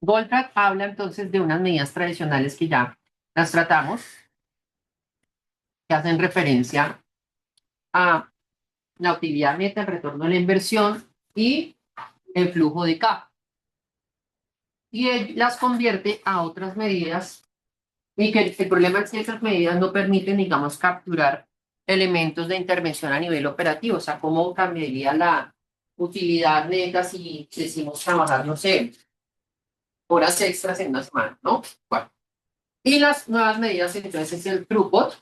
Goldberg habla entonces de unas medidas tradicionales que ya las tratamos, que hacen referencia a la utilidad neta, el retorno de la inversión y el flujo de caja. Y él las convierte a otras medidas y que el problema es que esas medidas no permiten, digamos, capturar elementos de intervención a nivel operativo, o sea, cómo cambiaría la utilidad neta si decimos trabajar, no sé, horas extras en una semana, ¿no? Bueno, y las nuevas medidas, entonces, es el throughput,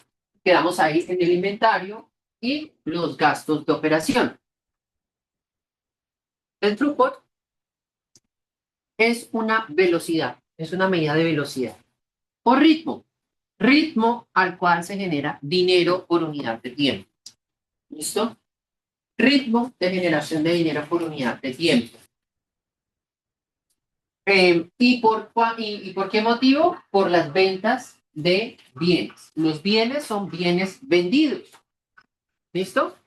quedamos ahí en el inventario y los gastos de operación. El throughput es una velocidad, es una medida de velocidad o ritmo, ritmo al cual se genera dinero por unidad de tiempo. ¿Listo? Ritmo de generación de dinero por unidad de tiempo. ¿Y por qué motivo? Por las ventas de bienes. Los bienes son bienes vendidos. ¿Listo?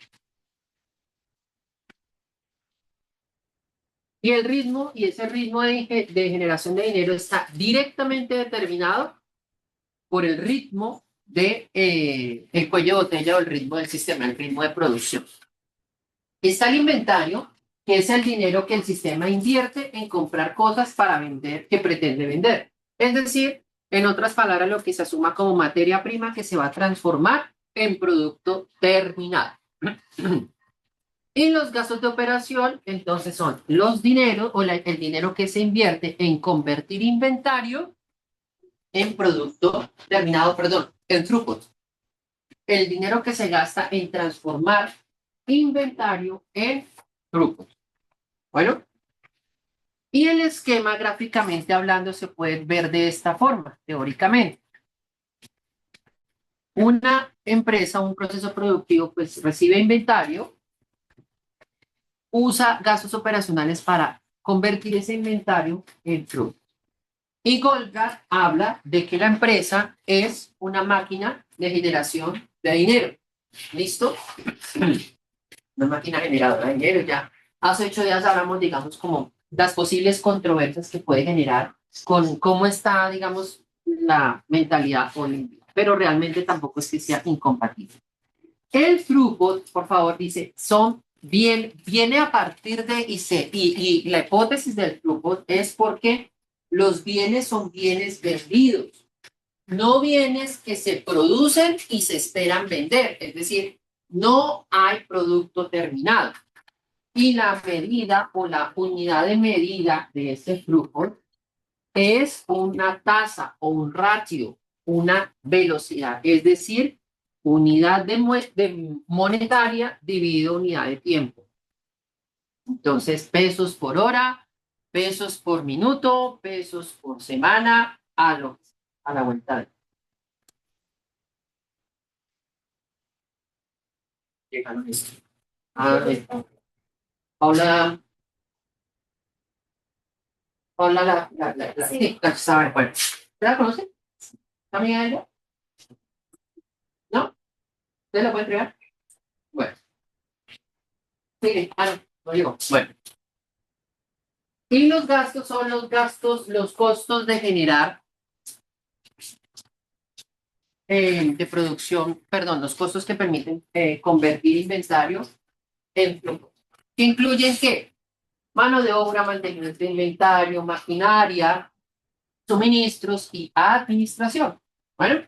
Y el ritmo, y ese ritmo de generación de dinero está directamente determinado por el ritmo de el cuello de botella o el ritmo del sistema, el ritmo de producción. Está el inventario, que es el dinero que el sistema invierte en comprar cosas para vender que pretende vender. Es decir, en otras palabras, lo que se asuma como materia prima que se va a transformar en producto terminado. Y los gastos de operación, entonces, son los dineros o el dinero que se invierte en convertir inventario en producto terminado, perdón, en throughput. El dinero que se gasta en transformar inventario en throughput. Bueno, y el esquema gráficamente hablando se puede ver de esta forma, teóricamente. Una empresa, un proceso productivo, pues recibe inventario, usa gastos operacionales para convertir ese inventario en throughput. Y Goldgar habla de que la empresa es una máquina de generación de dinero. ¿Listo? Una máquina generadora de dinero. Ya hace 8 días hablamos, digamos, como las posibles controversias que puede generar con cómo está, digamos, la mentalidad hoy en día. Pero realmente tampoco es que sea incompatible. El throughput, por favor, dice, viene a partir de, y la hipótesis del throughput es porque los bienes son bienes vendidos, no bienes que se producen y se esperan vender, es decir, no hay producto terminado. Y la medida o la unidad de medida de ese throughput es una tasa o un ratio, una velocidad, es decir, unidad de monetaria dividido unidad de tiempo. Entonces, pesos por hora, pesos por minuto, pesos por semana, a la vuelta de llegaron esto. Paula, Paula, sí, la que estaba, bueno, ¿te la conoce? ¿La amiga de ella? ¿No? ¿Usted la puede entregar? Bueno, sí, no, lo digo. Bueno, y los gastos son los gastos, los costos de generar, de producción, perdón, los costos que permiten convertir inventario en flujo. ¿Que incluyen qué? Mano de obra, mantenimiento de inventario, maquinaria, suministros y administración. Bueno,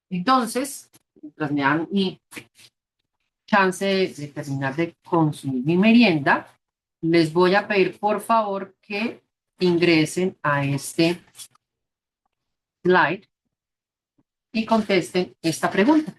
entonces, mientras me dan mi chance de terminar de consumir mi merienda, les voy a pedir por favor que ingresen a este slide y contesten esta pregunta.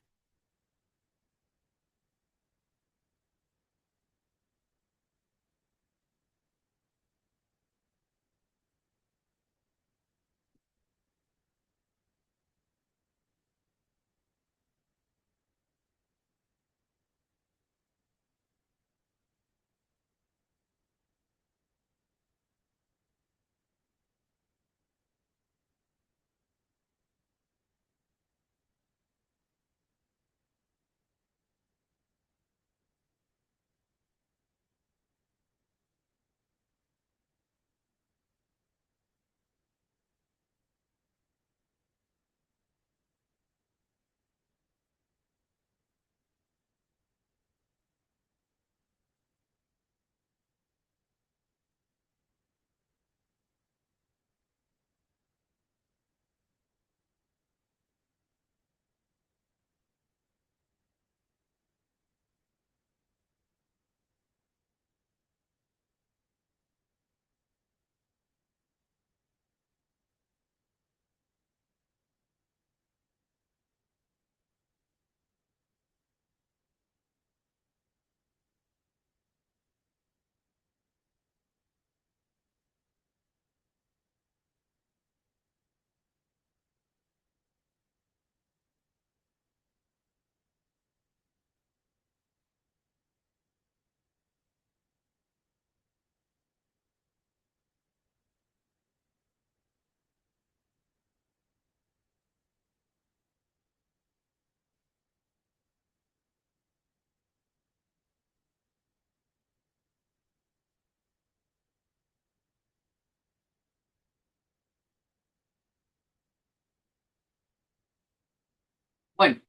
Bueno,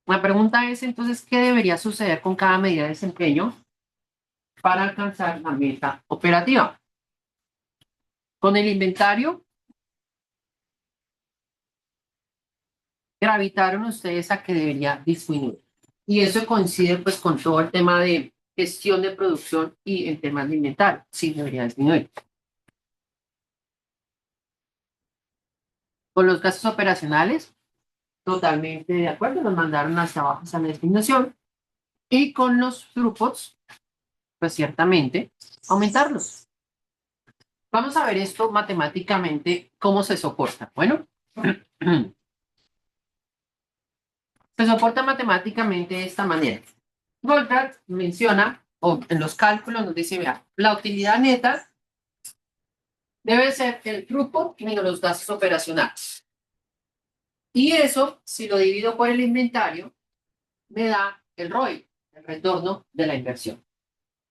la pregunta es entonces, ¿qué debería suceder con cada medida de desempeño para alcanzar la meta operativa? Con el inventario, gravitaron ustedes a que debería disminuir. Y eso coincide pues con todo el tema de gestión de producción y en temas de inventario. Sí, debería disminuir. Con los gastos operacionales, totalmente de acuerdo, nos mandaron hacia abajo esa disminución. Y con los throughputs, pues ciertamente, aumentarlos. Vamos a ver esto matemáticamente, cómo se soporta. Bueno, se soporta matemáticamente de esta manera. Goldberg menciona, o en los cálculos nos dice, vea, la utilidad neta debe ser el throughput menos los gastos operacionales. Y eso, si lo divido por el inventario, me da el ROI, el retorno de la inversión.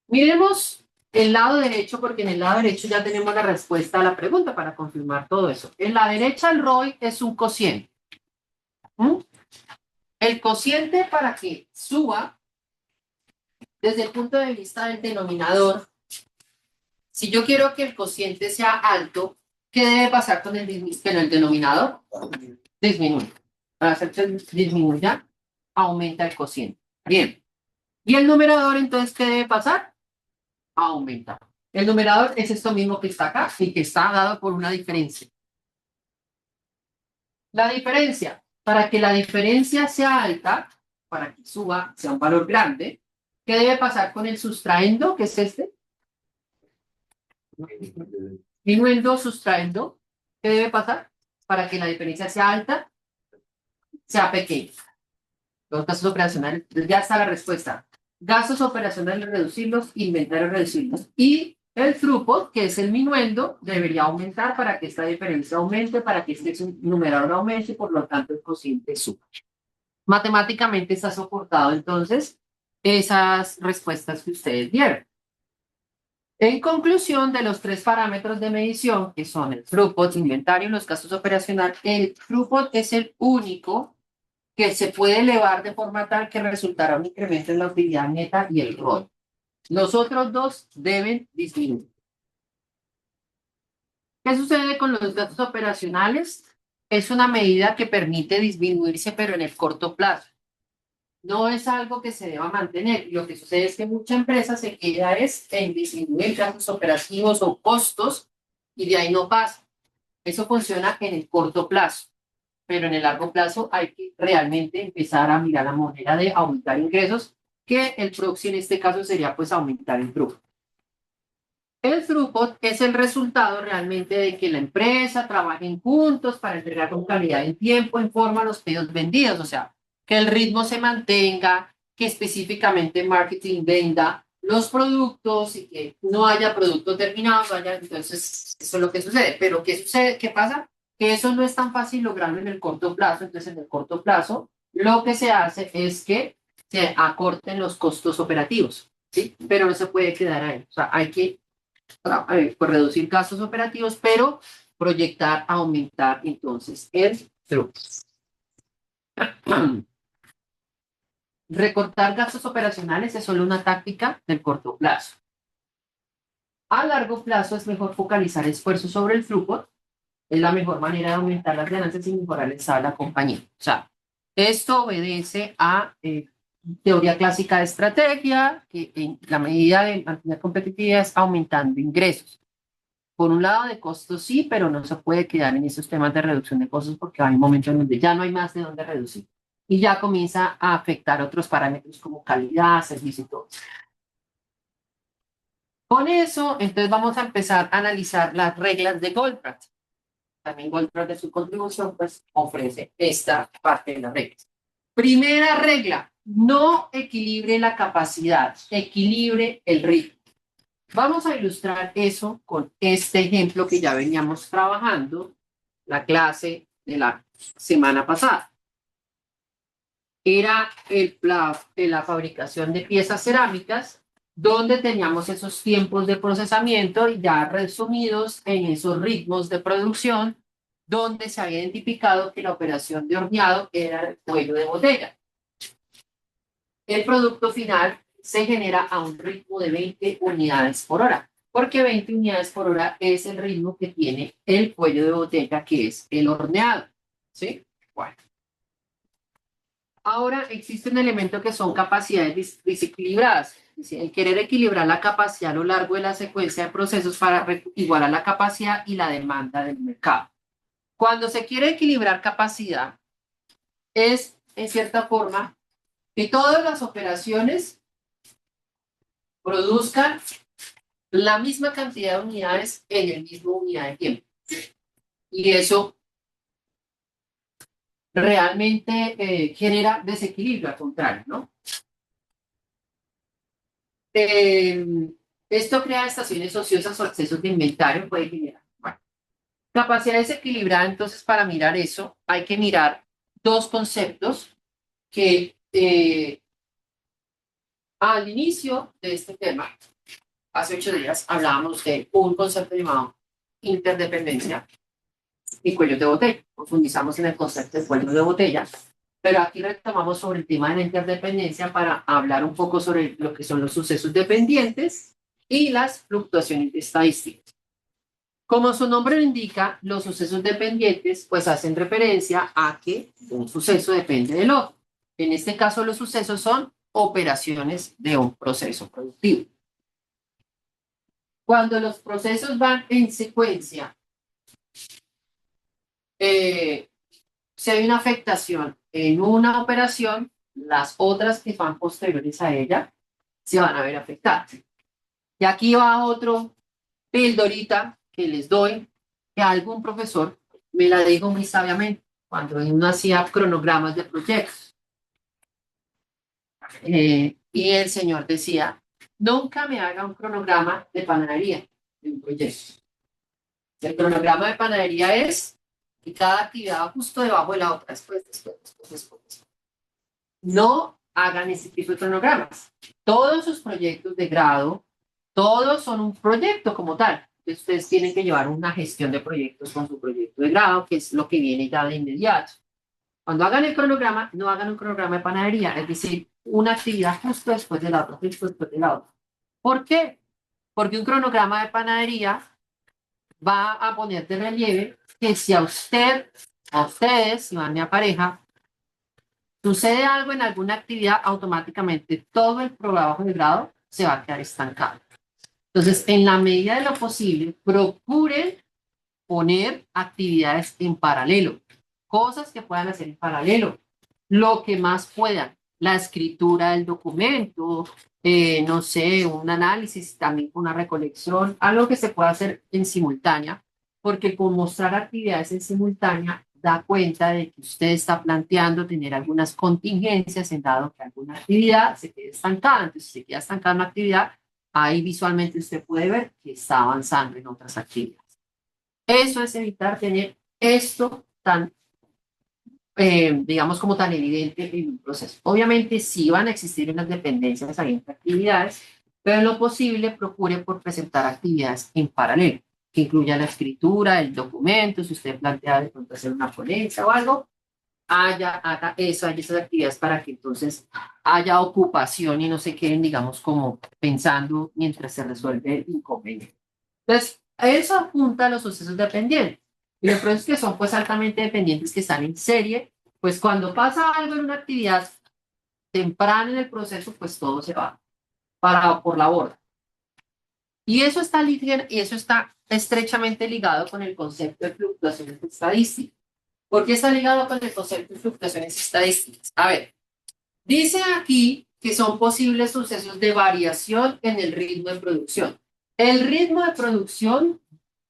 Miremos el lado derecho, porque en el lado derecho ya tenemos la respuesta a la pregunta para confirmar todo eso. En la derecha el ROI es un cociente. ¿Mm? El cociente para que suba, desde el punto de vista del denominador, si yo quiero que el cociente sea alto, ¿qué debe pasar con el denominador? Disminuye. Para hacer que disminuya, aumenta el cociente. Bien. ¿Y el numerador entonces qué debe pasar? Aumenta. El numerador es esto mismo que está acá y que está dado por una diferencia. La diferencia, para que la diferencia sea alta, para que suba, sea un valor grande, ¿qué debe pasar con el sustraendo, que es este? Disminuendo, sustraendo, ¿qué debe pasar? Para que la diferencia sea alta, sea pequeña. Los gastos operacionales, ya está la respuesta. Gastos operacionales reducirlos, inventarios reducirlos. Y el throughput, que es el minuendo, debería aumentar para que esta diferencia aumente, para que este numerador aumente y por lo tanto el cociente suba. Matemáticamente está soportado entonces esas respuestas que ustedes dieron. En conclusión, de los tres parámetros de medición, que son el throughput, inventario y los gastos operacionales, el throughput es el único que se puede elevar de forma tal que resultará un incremento en la utilidad neta y el ROI. Los otros dos deben disminuir. ¿Qué sucede con los gastos operacionales? Es una medida que permite disminuirse, pero en el corto plazo. No es algo que se deba mantener. Lo que sucede es que mucha empresa se queda es en disminuir gastos operativos o costos y de ahí no pasa. Eso funciona en el corto plazo, pero en el largo plazo hay que realmente empezar a mirar la manera de aumentar ingresos, que el proxy en este caso sería pues aumentar el throughput. El throughput es el resultado realmente de que la empresa trabajen juntos para entregar con calidad en tiempo, en forma los pedidos vendidos, o sea, que el ritmo se mantenga, que específicamente marketing venda los productos y que no haya producto terminado, entonces eso es lo que sucede. Pero ¿qué sucede? ¿Qué pasa? Que eso no es tan fácil lograrlo en el corto plazo, entonces en el corto plazo lo que se hace es que se acorten los costos operativos, ¿sí? Pero no se puede quedar ahí, o sea, hay que pues reducir gastos operativos, pero proyectar, aumentar entonces el throughput. Recortar gastos operacionales es solo una táctica del corto plazo. A largo plazo es mejor focalizar esfuerzos sobre el throughput, es la mejor manera de aumentar las ganancias y mejorar el estado de la compañía. O sea, esto obedece a teoría clásica de estrategia, que en la medida de mantener competitividad es aumentando ingresos. Por un lado de costos sí, pero no se puede quedar en esos temas de reducción de costos porque hay un momento en donde ya no hay más de dónde reducir y ya comienza a afectar otros parámetros como calidad, servicio y todo. Con eso, entonces vamos a empezar a analizar las reglas de Goldbach. También Goldbach de su contribución pues ofrece esta parte de las reglas. Primera regla, no equilibre la capacidad, equilibre el ritmo. Vamos a ilustrar eso con este ejemplo que ya veníamos trabajando, la clase de la semana pasada. Era la fabricación de piezas cerámicas, donde teníamos esos tiempos de procesamiento y ya resumidos en esos ritmos de producción donde se había identificado que la operación de horneado era el cuello de botella. El producto final se genera a un ritmo de 20 unidades por hora, porque 20 unidades por hora es el ritmo que tiene el cuello de botella, que es el horneado. ¿Sí? Bueno. Ahora existe un elemento que son capacidades desequilibradas. El querer equilibrar la capacidad a lo largo de la secuencia de procesos para igualar la capacidad y la demanda del mercado. Cuando se quiere equilibrar capacidad, es en cierta forma que todas las operaciones produzcan la misma cantidad de unidades en el mismo unidad de tiempo. Y eso realmente genera desequilibrio, al contrario, ¿no? Esto crea estaciones ociosas o excesos de inventario, puede generar. Bueno, capacidad desequilibrada, entonces, para mirar eso, hay que mirar dos conceptos que al inicio de este tema, hace 8 días, hablábamos de un concepto llamado interdependencia y cuellos de botella. Profundizamos en el concepto de cuellos de botella, pero aquí retomamos sobre el tema de la interdependencia para hablar un poco sobre lo que son los sucesos dependientes y las fluctuaciones estadísticas. Como su nombre lo indica, los sucesos dependientes pues hacen referencia a que un suceso depende del otro. En este caso, los sucesos son operaciones de un proceso productivo. Cuando los procesos van en secuencia, si hay una afectación en una operación, las otras que van posteriores a ella se van a ver afectadas. Y aquí va otro pildorita que les doy, que algún profesor me la dijo muy sabiamente cuando uno hacía cronogramas de proyectos. Y el señor decía, nunca me haga un cronograma de panadería de un proyecto. El cronograma de panadería es que cada actividad va justo debajo de la otra, después. No hagan ese tipo de cronogramas. Todos sus proyectos de grado, todos son un proyecto como tal. Entonces, ustedes tienen que llevar una gestión de proyectos con su proyecto de grado, que es lo que viene ya de inmediato. Cuando hagan el cronograma, no hagan un cronograma de panadería, es decir, una actividad justo después de la otra, justo después de la otra. ¿Por qué? Porque un cronograma de panadería va a poner de relieve que si a ustedes, si van a pareja, sucede algo en alguna actividad, automáticamente todo el trabajo de grado se va a quedar estancado. Entonces, en la medida de lo posible, procuren poner actividades en paralelo, cosas que puedan hacer en paralelo, lo que más puedan, la escritura del documento, no sé, un análisis, también una recolección, algo que se pueda hacer en simultánea, porque con mostrar actividades en simultánea da cuenta de que usted está planteando tener algunas contingencias en dado que alguna actividad se quede estancada. Entonces, si se queda estancada en una actividad, ahí visualmente usted puede ver que está avanzando en otras actividades. Eso es evitar tener esto tan, digamos, como tan evidente en un proceso. Obviamente sí van a existir unas dependencias ahí entre actividades, pero en lo posible procure por presentar actividades en paralelo, que incluya la escritura, el documento, si usted plantea de pronto hacer una ponencia o algo, haga eso, haya esas actividades para que entonces haya ocupación y no se queden, digamos, como pensando mientras se resuelve el inconveniente. Entonces, eso apunta a los sucesos dependientes. Y los procesos que son pues altamente dependientes, que están en serie, pues cuando pasa algo en una actividad temprana en el proceso, pues todo se va por la borda. Y eso está estrechamente ligado con el concepto de fluctuaciones estadísticas. ¿Por qué está ligado con el concepto de fluctuaciones estadísticas? A ver, dice aquí que son posibles sucesos de variación en el ritmo de producción. El ritmo de producción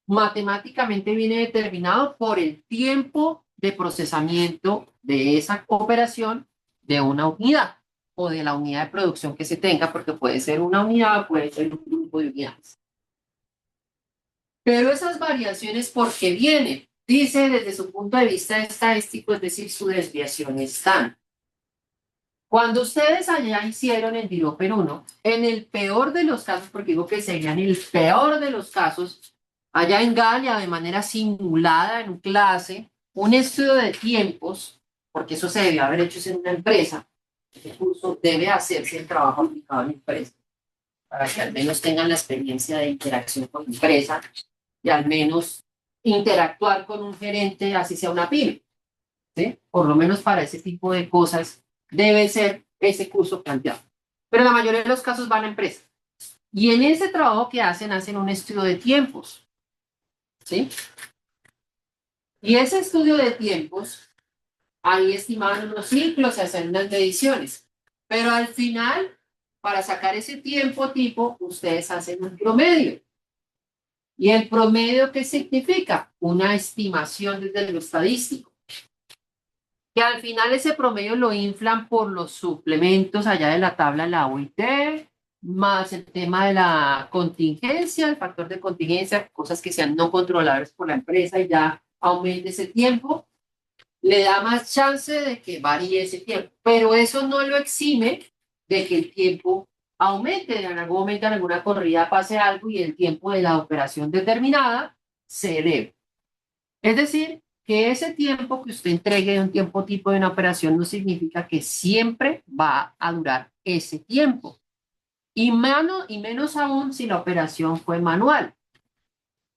matemáticamente viene determinado por el tiempo de procesamiento de esa operación de una unidad o de la unidad de producción que se tenga, porque puede ser una unidad, puede ser un grupo de unidades. Pero esas variaciones, ¿por qué vienen? Dice desde su punto de vista estadístico, es decir, su desviación está. Cuando ustedes allá hicieron el Diroper 1, en el peor de los casos, porque digo que serían el peor de los casos, allá en Galia, de manera simulada en clase, un estudio de tiempos, porque eso se debe haber hecho en una empresa. El curso debe hacerse el trabajo aplicado en la empresa, para que al menos tengan la experiencia de interacción con la empresa y al menos interactuar con un gerente, así sea una pyme, ¿sí? Por lo menos para ese tipo de cosas debe ser ese curso planteado. Pero la mayoría de los casos van a empresa. Y en ese trabajo que hacen un estudio de tiempos, ¿sí? Y ese estudio de tiempos, ahí estimaban unos ciclos, se hacen unas mediciones. Pero al final, para sacar ese tiempo tipo, ustedes hacen un promedio. ¿Y el promedio qué significa? Una estimación desde lo estadístico. Que al final ese promedio lo inflan por los suplementos allá de la tabla, la OIT, más el tema de la contingencia, el factor de contingencia, cosas que sean no controlables por la empresa y ya aumente ese tiempo, le da más chance de que varíe ese tiempo. Pero eso no lo exime de que el tiempo aumente, en algún momento en alguna corrida pase algo y el tiempo de la operación determinada se eleve. Es decir, que ese tiempo que usted entregue de un tiempo tipo de una operación no significa que siempre va a durar ese tiempo. Y menos aún si la operación fue manual.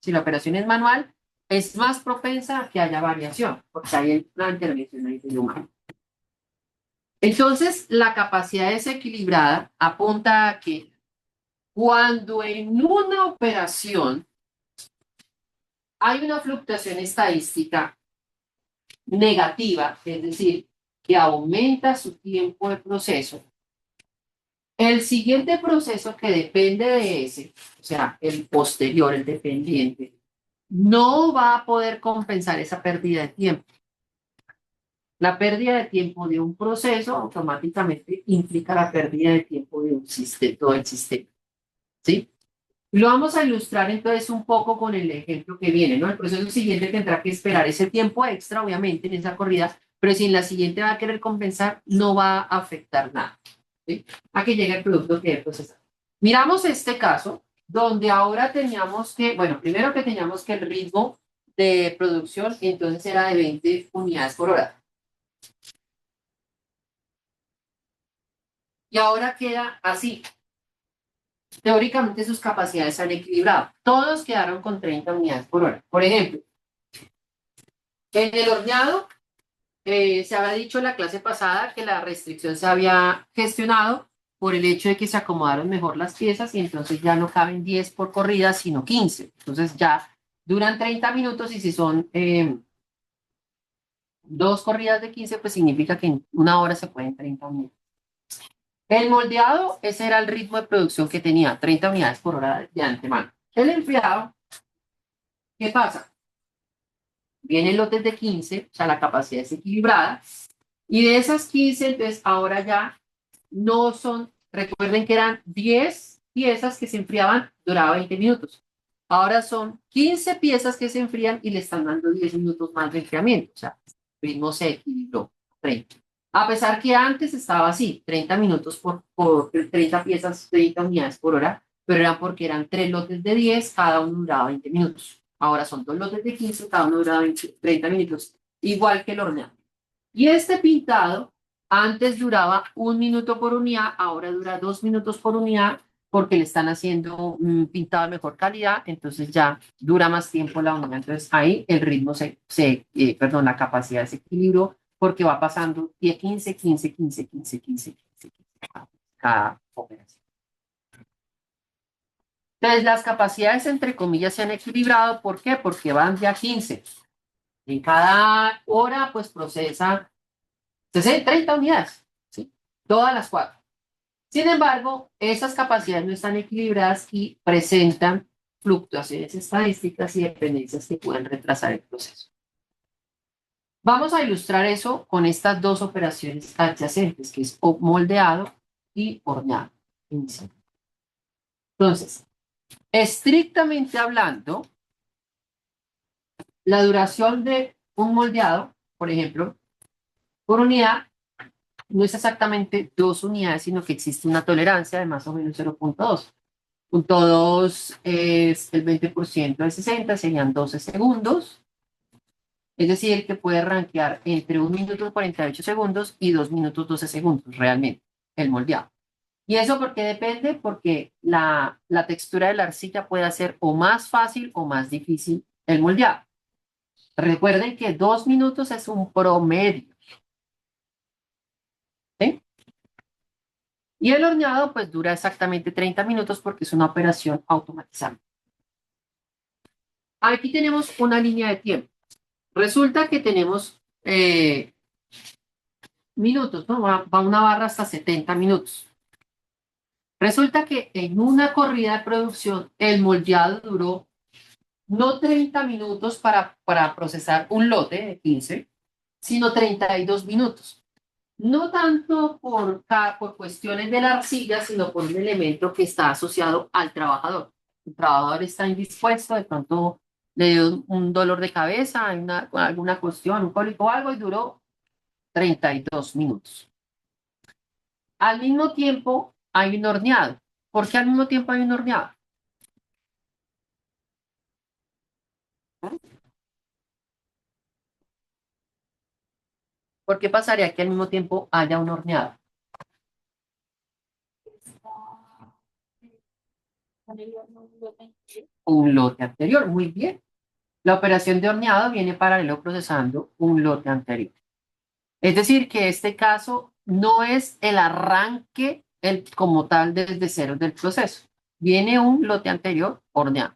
Si la operación es manual, es más propensa a que haya variación, porque hay una intervención ahí del humano. Entonces, la capacidad desequilibrada apunta a que cuando en una operación hay una fluctuación estadística negativa, es decir, que aumenta su tiempo de proceso, el siguiente proceso que depende de ese, o sea, el posterior, el dependiente, no va a poder compensar esa pérdida de tiempo. La pérdida de tiempo de un proceso automáticamente implica la pérdida de tiempo de un sistema, todo el sistema. ¿Sí? Lo vamos a ilustrar entonces un poco con el ejemplo que viene, ¿no? El proceso siguiente tendrá que esperar ese tiempo extra, obviamente, en esa corrida, pero si en la siguiente va a querer compensar, no va a afectar nada, ¿sí? A que llegue el producto que debe procesar. Miramos este caso, donde ahora teníamos que, bueno, primero que teníamos que el ritmo de producción entonces era de 20 unidades por hora. Y ahora queda así. Teóricamente sus capacidades se han equilibrado. Todos quedaron con 30 unidades por hora. Por ejemplo, en el horneado, se había dicho en la clase pasada que la restricción se había gestionado por el hecho de que se acomodaron mejor las piezas y entonces ya no caben 10 por corrida, sino 15. Entonces ya duran 30 minutos y si son dos corridas de 15, pues significa que en una hora se pueden 30 unidades. El moldeado, ese era el ritmo de producción que tenía, 30 unidades por hora de antemano. El enfriado, ¿qué pasa? Vienen lotes de 15, o sea, la capacidad es equilibrada, y de esas 15, entonces ahora ya no son, recuerden que eran 10 piezas que se enfriaban, duraba 20 minutos. Ahora son 15 piezas que se enfrían y le están dando 10 minutos más de enfriamiento, o sea, el ritmo se equilibró, 30. A pesar que antes estaba así, 30 minutos por 30 piezas, 30 unidades por hora, pero eran porque eran 3 lotes de 10, cada uno duraba 20 minutos. Ahora son 2 lotes de 15, cada uno duraba 20, 30 minutos, igual que el horneado. Y este pintado antes duraba 1 minuto por unidad, ahora dura 2 minutos por unidad porque le están haciendo un pintado de mejor calidad, entonces ya dura más tiempo la unidad. Entonces ahí el ritmo perdón, la capacidad se equilibró porque va pasando 10, 15, 15, 15, 15, 15, 15, 15 cada operación. Entonces las capacidades entre comillas se han equilibrado. ¿Por qué? Porque van de a 15. En cada hora pues procesa 60, 30 unidades, ¿sí? Todas las cuatro. Sin embargo, esas capacidades no están equilibradas y presentan fluctuaciones estadísticas y dependencias que pueden retrasar el proceso. Vamos a ilustrar eso con estas dos operaciones adyacentes, que es moldeado y horneado. Entonces, estrictamente hablando, la duración de un moldeado, por ejemplo, por unidad, no es exactamente 2 unidades, sino que existe una tolerancia de más o menos 0.2. Punto 2 es el 20% de 60, serían 12 segundos. Es decir, que puede rankear entre 1 minuto 48 segundos y 2 minutos 12 segundos realmente, el moldeado. ¿Y eso por qué depende? Porque la textura de la arcilla puede hacer o más fácil o más difícil el moldeado. Recuerden que 2 minutos es un promedio. ¿Sí? Y el horneado pues dura exactamente 30 minutos porque es una operación automatizada. Aquí tenemos una línea de tiempo. Resulta que tenemos minutos, ¿no? Va una barra hasta 70 minutos. Resulta que en una corrida de producción el moldeado duró no 30 minutos para procesar un lote de 15, sino 32 minutos. No tanto por cuestiones de la arcilla, sino por un elemento que está asociado al trabajador. El trabajador está indispuesto, de pronto le dio un dolor de cabeza, alguna cuestión, un cólico o algo, y duró 32 minutos. Al mismo tiempo hay un horneado. ¿Por qué al mismo tiempo hay un horneado? ¿Por qué pasaría que al mismo tiempo haya un horneado? Un lote anterior, muy bien. La operación de horneado viene paralelo procesando un lote anterior. Es decir, que este caso no es el arranque como tal desde cero del proceso. Viene un lote anterior horneado.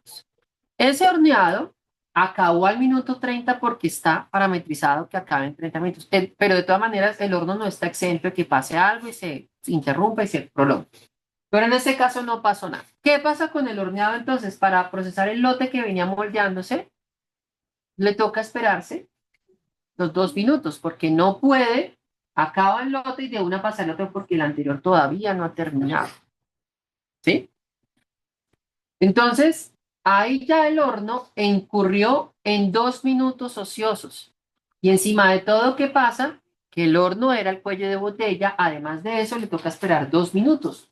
Ese horneado acabó al minuto 30 porque está parametrizado que acabe en 30 minutos. Pero de todas maneras, el horno no está exento de que pase algo y se interrumpa y se prolonga. Pero en este caso no pasó nada. ¿Qué pasa con el horneado entonces? Para procesar el lote que venía moldeándose, le toca esperarse los 2 minutos porque no puede, acaba el lote y de una pasa el otro porque el anterior todavía no ha terminado. ¿Sí? Entonces, ahí ya el horno incurrió en 2 minutos ociosos. Y encima de todo, ¿qué pasa? Que el horno era el cuello de botella. Además de eso, le toca esperar 2 minutos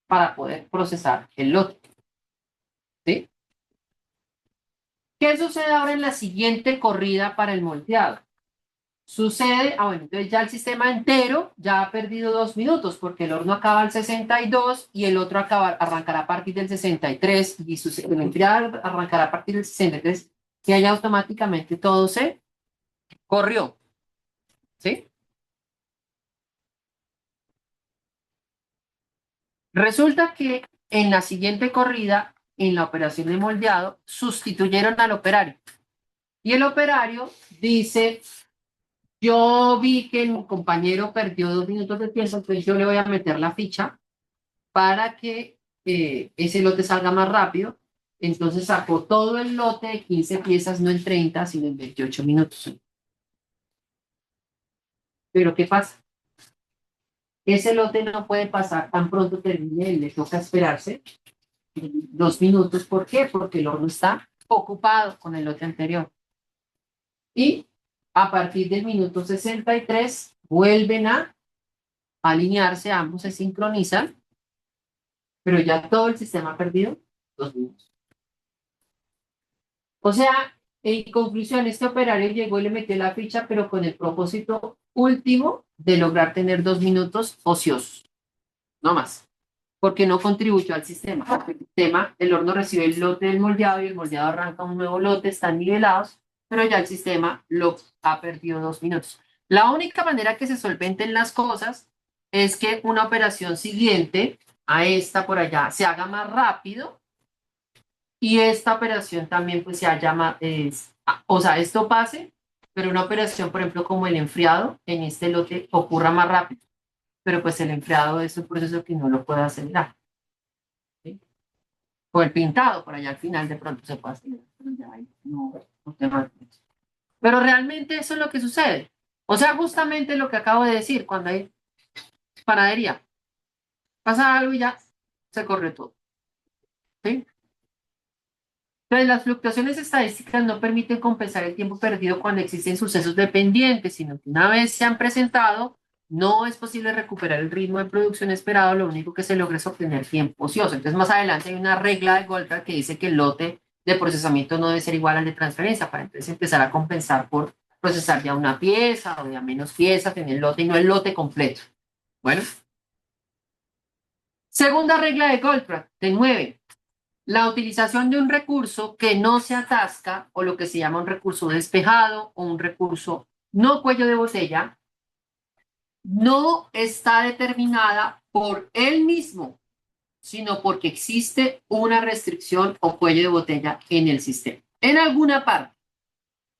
para poder procesar el lote. ¿Sí? ¿Qué sucede ahora en la siguiente corrida para el moldeado? Sucede, bueno, entonces ya el sistema entero ya ha perdido 2 minutos porque el horno acaba al 62 y el otro arrancará a partir del 63 y el enfriado arrancará a partir del 63 y ahí automáticamente todo se corrió, ¿sí? Resulta que en la siguiente corrida, en la operación de moldeado, sustituyeron al operario y el operario dice: yo vi que mi compañero perdió 2 minutos de tiempo, entonces yo le voy a meter la ficha para que ese lote salga más rápido. Entonces sacó todo el lote de 15 piezas, no en 30 sino en 28 minutos. Pero ¿qué pasa? Ese lote no puede pasar tan pronto termine, le toca esperarse 2 minutos. ¿Por qué? Porque el horno está ocupado con el lote anterior. Y a partir del minuto 63 vuelven a alinearse, ambos se sincronizan, pero ya todo el sistema ha perdido 2 minutos. O sea, en conclusión, este operario llegó y le metió la ficha, pero con el propósito último de lograr tener 2 minutos ociosos, no más, porque no contribuyó al sistema. Porque el sistema, el horno recibe el lote del moldeado y el moldeado arranca un nuevo lote, están nivelados, pero ya el sistema lo ha perdido 2 minutos. La única manera que se solventen las cosas es que una operación siguiente a esta por allá se haga más rápido y esta operación también pues se llama, o sea, esto pase, pero una operación, por ejemplo, como el enfriado, en este lote ocurra más rápido, pero pues el enfriado es un proceso que no lo puede acelerar, ¿sí? O el pintado, por allá al final de pronto se puede acelerar, pero ya ahí no te mantienes. Pero realmente eso es lo que sucede. O sea, justamente lo que acabo de decir, cuando hay panadería, pasa algo y ya se corre todo, ¿sí? Entonces, las fluctuaciones estadísticas no permiten compensar el tiempo perdido cuando existen sucesos dependientes, sino que una vez se han presentado, no es posible recuperar el ritmo de producción esperado, lo único que se logra es obtener tiempo ocioso. Entonces, más adelante hay una regla de Goldberg que dice que el lote de procesamiento no debe ser igual al de transferencia, para entonces empezar a compensar por procesar ya una pieza o ya menos piezas en el lote y no el lote completo. Bueno, segunda regla de Goldberg, de 9. La utilización de un recurso que no se atasca, o lo que se llama un recurso despejado o un recurso no cuello de botella, no está determinada por él mismo, sino porque existe una restricción o cuello de botella en el sistema. En alguna parte,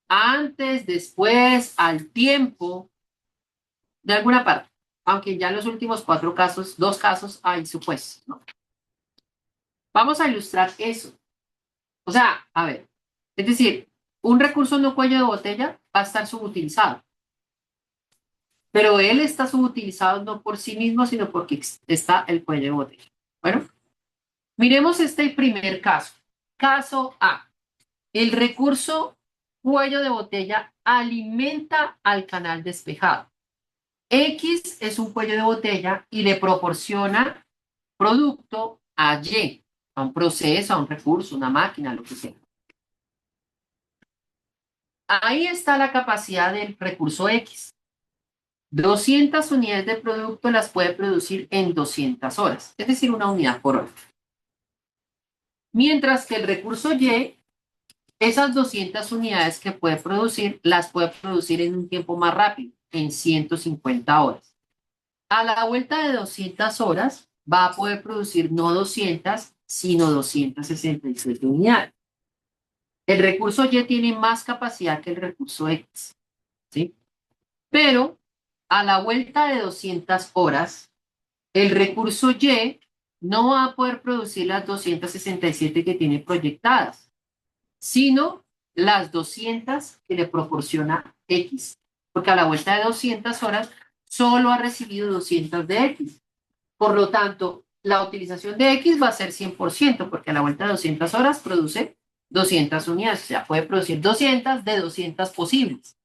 antes, después, al tiempo, de alguna parte, aunque ya en los últimos 4 casos, 2 casos hay supuestos, ¿no? Vamos a ilustrar eso. O sea, a ver, es decir, un recurso no cuello de botella va a estar subutilizado, pero él está subutilizado no por sí mismo, sino porque está el cuello de botella. Bueno, miremos este primer caso. Caso A. El recurso cuello de botella alimenta al canal despejado. X es un cuello de botella y le proporciona producto a Y, a un proceso, a un recurso, una máquina, lo que sea. Ahí está la capacidad del recurso X. 200 unidades de producto las puede producir en 200 horas, es decir, una unidad por hora. Mientras que el recurso Y, esas 200 unidades que puede producir, las puede producir en un tiempo más rápido, en 150 horas. A la vuelta de 200 horas, va a poder producir no 200, sino 267 unidades. El recurso Y tiene más capacidad que el recurso X, ¿sí? Pero a la vuelta de 200 horas, el recurso Y no va a poder producir las 267 que tiene proyectadas, sino las 200 que le proporciona X, porque a la vuelta de 200 horas solo ha recibido 200 de X. Por lo tanto, la utilización de X va a ser 100%, porque a la vuelta de 200 horas produce 200 unidades, o sea, puede producir 200 de 200 posibles.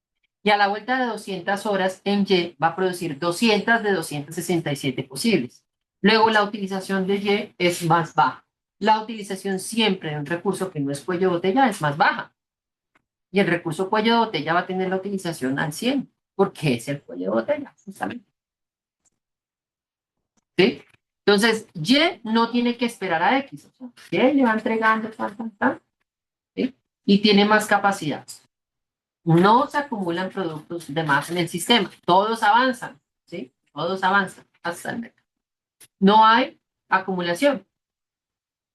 Y a la vuelta de 200 horas en Y va a producir 200 de 267 posibles. Luego la utilización de Y es más baja. La utilización siempre de un recurso que no es cuello de botella es más baja. Y el recurso cuello de botella va a tener la utilización al 100, porque es el cuello de botella, justamente. ¿Sí? Entonces, Y no tiene que esperar a X. O sea, Y le va entregando, ¿sí? Y tiene más capacidad. No se acumulan productos de más en el sistema. Todos avanzan, ¿sí? Todos avanzan hasta el mercado. No hay acumulación,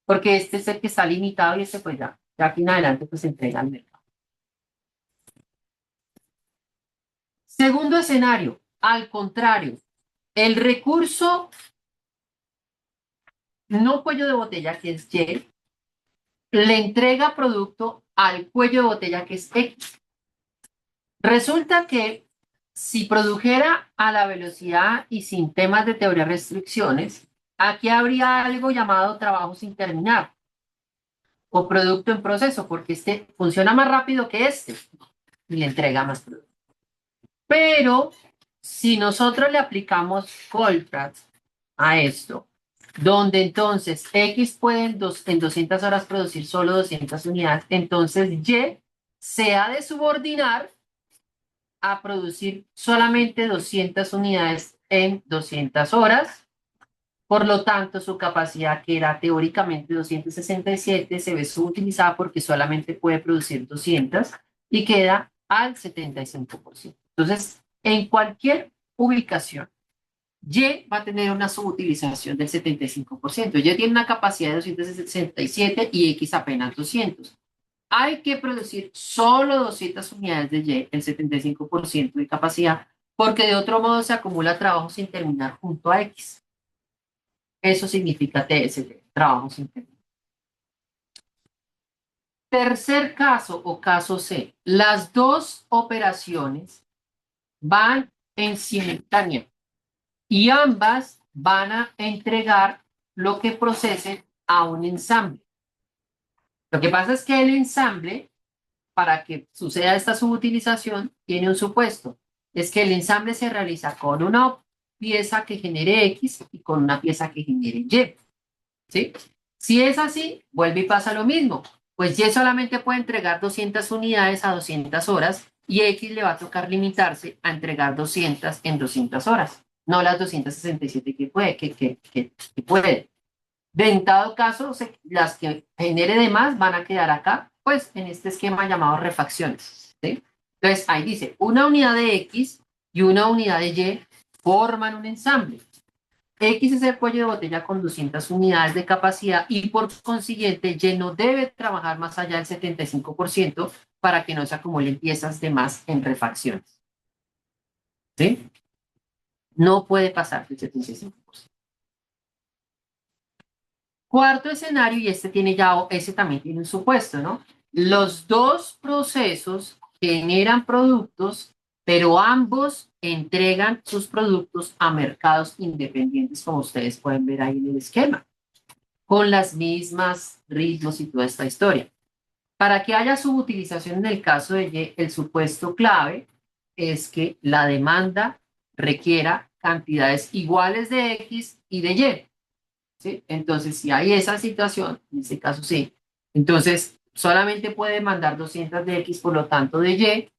porque este es el que está limitado y este pues ya aquí en adelante pues se entrega al mercado. Segundo escenario, al contrario, el recurso no cuello de botella, que es Y, le entrega producto al cuello de botella, que es X. Resulta que si produjera a la velocidad y sin temas de teoría de restricciones, aquí habría algo llamado trabajo sin terminar o producto en proceso, porque este funciona más rápido que este y le entrega más producto. Pero si nosotros le aplicamos Goldfrapp a esto, donde entonces X puede en 200 horas producir solo 200 unidades, entonces Y se ha de subordinar a producir solamente 200 unidades en 200 horas. Por lo tanto, su capacidad, que era teóricamente 267, se ve subutilizada porque solamente puede producir 200 y queda al 75%. Entonces, en cualquier ubicación, Y va a tener una subutilización del 75%. Y tiene una capacidad de 267 y X apenas 200. Hay que producir solo 200 unidades de Y, el 75% de capacidad, porque de otro modo se acumula trabajo sin terminar junto a X. Eso significa TST, trabajo sin terminar. Tercer caso o caso C, las dos operaciones van en simultáneo y ambas van a entregar lo que procesen a un ensamble. Lo que pasa es que el ensamble, para que suceda esta subutilización, tiene un supuesto. Es que el ensamble se realiza con una pieza que genere X y con una pieza que genere Y. ¿Sí? Si es así, vuelve y pasa lo mismo. Pues Y solamente puede entregar 200 unidades a 200 horas y X le va a tocar limitarse a entregar 200 en 200 horas, no las 267 que puede, que puede. De en dado caso, las que genere de más van a quedar acá, pues en este esquema llamado refacciones. ¿Sí? Entonces ahí dice, una unidad de X y una unidad de Y forman un ensamble. X es el cuello de botella con 200 unidades de capacidad y por consiguiente Y no debe trabajar más allá del 75% para que no se acumulen piezas de más en refacciones. ¿Sí? No puede pasar del 75%. Cuarto escenario, y este tiene ya, ese también tiene un supuesto, ¿no? Los dos procesos generan productos, pero ambos entregan sus productos a mercados independientes, como ustedes pueden ver ahí en el esquema, con las mismas ritmos y toda esta historia. Para que haya subutilización en el caso de Y, el supuesto clave es que la demanda requiera cantidades iguales de X y de Y. ¿Sí? Entonces, si hay esa situación, en este caso sí, entonces solamente puede demandar 200 de X, por lo tanto de Y,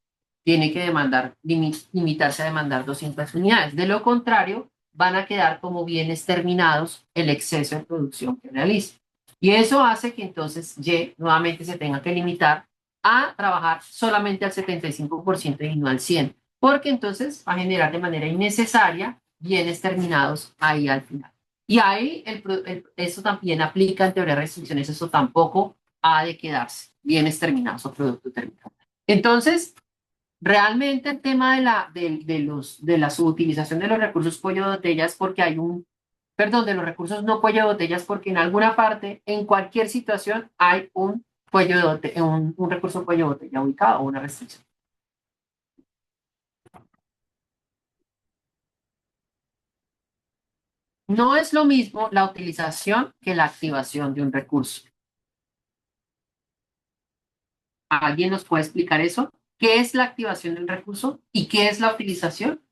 tiene que demandar, limitarse a demandar 200 unidades. De lo contrario, van a quedar como bienes terminados el exceso de producción que realiza. Y eso hace que entonces Y nuevamente se tenga que limitar a trabajar solamente al 75% y no al 100%, porque entonces va a generar de manera innecesaria bienes terminados ahí al final. Y ahí eso también aplica en teoría de restricciones, eso tampoco ha de quedarse bienes terminados o producto terminado. Entonces, realmente el tema de la subutilización de los recursos cuello de botella es porque hay perdón, de los recursos no cuello de botellas, porque en alguna parte, en cualquier situación, hay un cuello de botella, un recurso cuello de botella ubicado o una restricción. No es lo mismo la utilización que la activación de un recurso. ¿Alguien nos puede explicar eso? ¿Qué es la activación del recurso y qué es la utilización?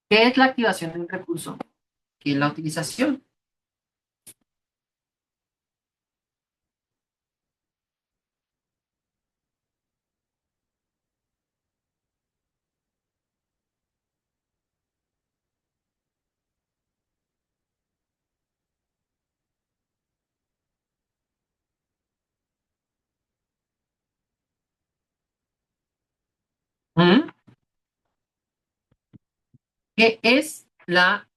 ¿Qué es la activación de un recurso? ¿Qué es la utilización? ¿Mm? ¿Qué es la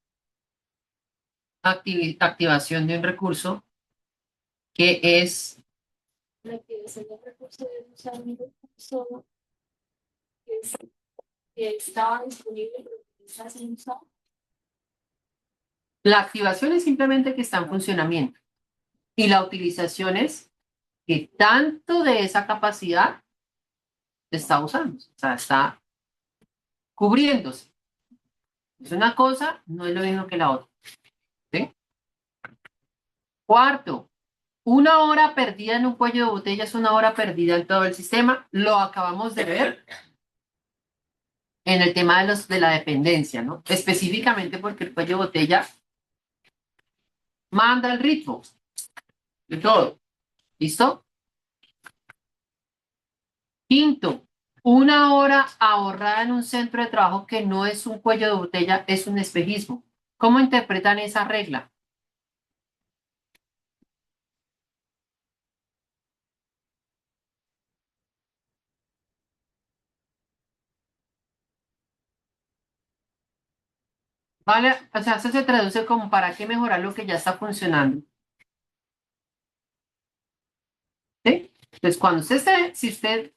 activación de un recurso? ¿Qué es La activación del recurso de usar un recurso que, que estaba disponible pero que está sin usar? la activación? Es simplemente que está en funcionamiento y la utilización es que tanto de esa capacidad está usando, o sea, está cubriéndose. Es una cosa, no es lo mismo que la otra. ¿Sí? Cuarto, una hora perdida en un cuello de botella es una hora perdida en todo el sistema. Lo acabamos de ver en el tema de la dependencia, ¿no? Específicamente porque el cuello de botella manda el ritmo de todo. ¿Listo? Quinto, una hora ahorrada en un centro de trabajo que no es un cuello de botella, es un espejismo. ¿Cómo interpretan esa regla? ¿Vale? O sea, eso se traduce como para qué mejorar lo que ya está funcionando. ¿Sí? Entonces, cuando si usted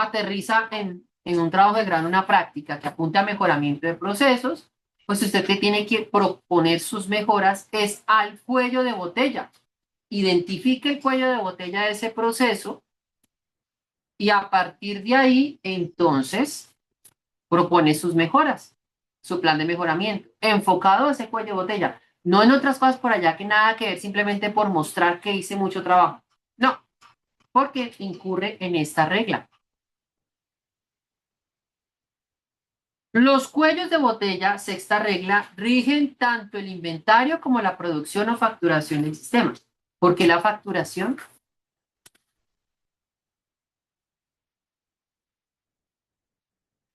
aterriza en un trabajo de grado, una práctica que apunte a mejoramiento de procesos, pues usted que tiene que proponer sus mejoras es al cuello de botella. Identifique el cuello de botella de ese proceso y a partir de ahí, entonces, propone sus mejoras, su plan de mejoramiento, enfocado a ese cuello de botella, no en otras cosas por allá que nada que ver, simplemente por mostrar que hice mucho trabajo. No, porque incurre en esta regla. Los cuellos de botella, sexta regla, rigen tanto el inventario como la producción o facturación del sistema. ¿Por qué la facturación?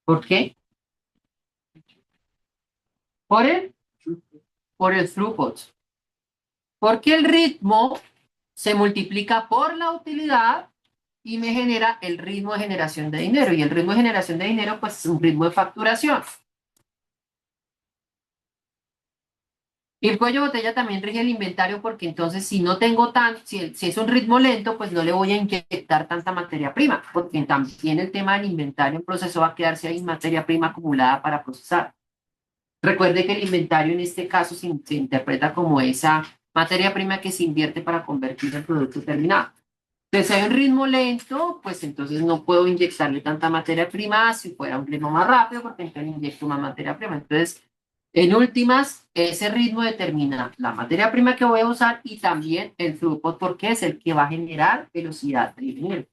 ¿Por qué? Por por el throughput. Porque el ritmo se multiplica por la utilidad y me genera el ritmo de generación de dinero. Y el ritmo de generación de dinero, pues es un ritmo de facturación. Y el cuello de botella también rige el inventario porque entonces si no tengo si es un ritmo lento, pues no le voy a inyectar tanta materia prima, porque también el tema del inventario en proceso va a quedarse ahí materia prima acumulada para procesar. Recuerde que el inventario en este caso se interpreta como esa materia prima que se invierte para convertir el producto terminado. Entonces, si hay un ritmo lento, pues entonces no puedo inyectarle tanta materia prima si fuera un ritmo más rápido, porque entonces inyecto más materia prima. Entonces, en últimas, ese ritmo determina la materia prima que voy a usar y también el throughput, porque es el que va a generar velocidad de dinero.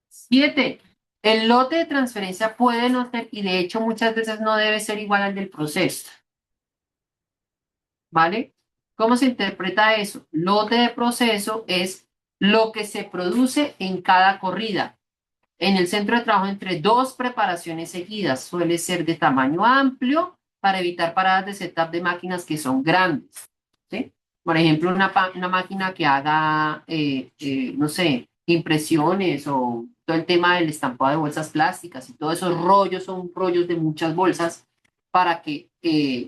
7. El lote de transferencia puede no ser, y de hecho muchas veces no debe ser igual al del proceso. ¿Vale? ¿Cómo se interpreta eso? Lote de proceso es lo que se produce en cada corrida. En el centro de trabajo entre dos preparaciones seguidas suele ser de tamaño amplio para evitar paradas de setup de máquinas que son grandes. ¿Sí? Por ejemplo, una máquina que haga, no sé, impresiones o todo el tema del estampado de bolsas plásticas y todos esos rollos son rollos de muchas bolsas para que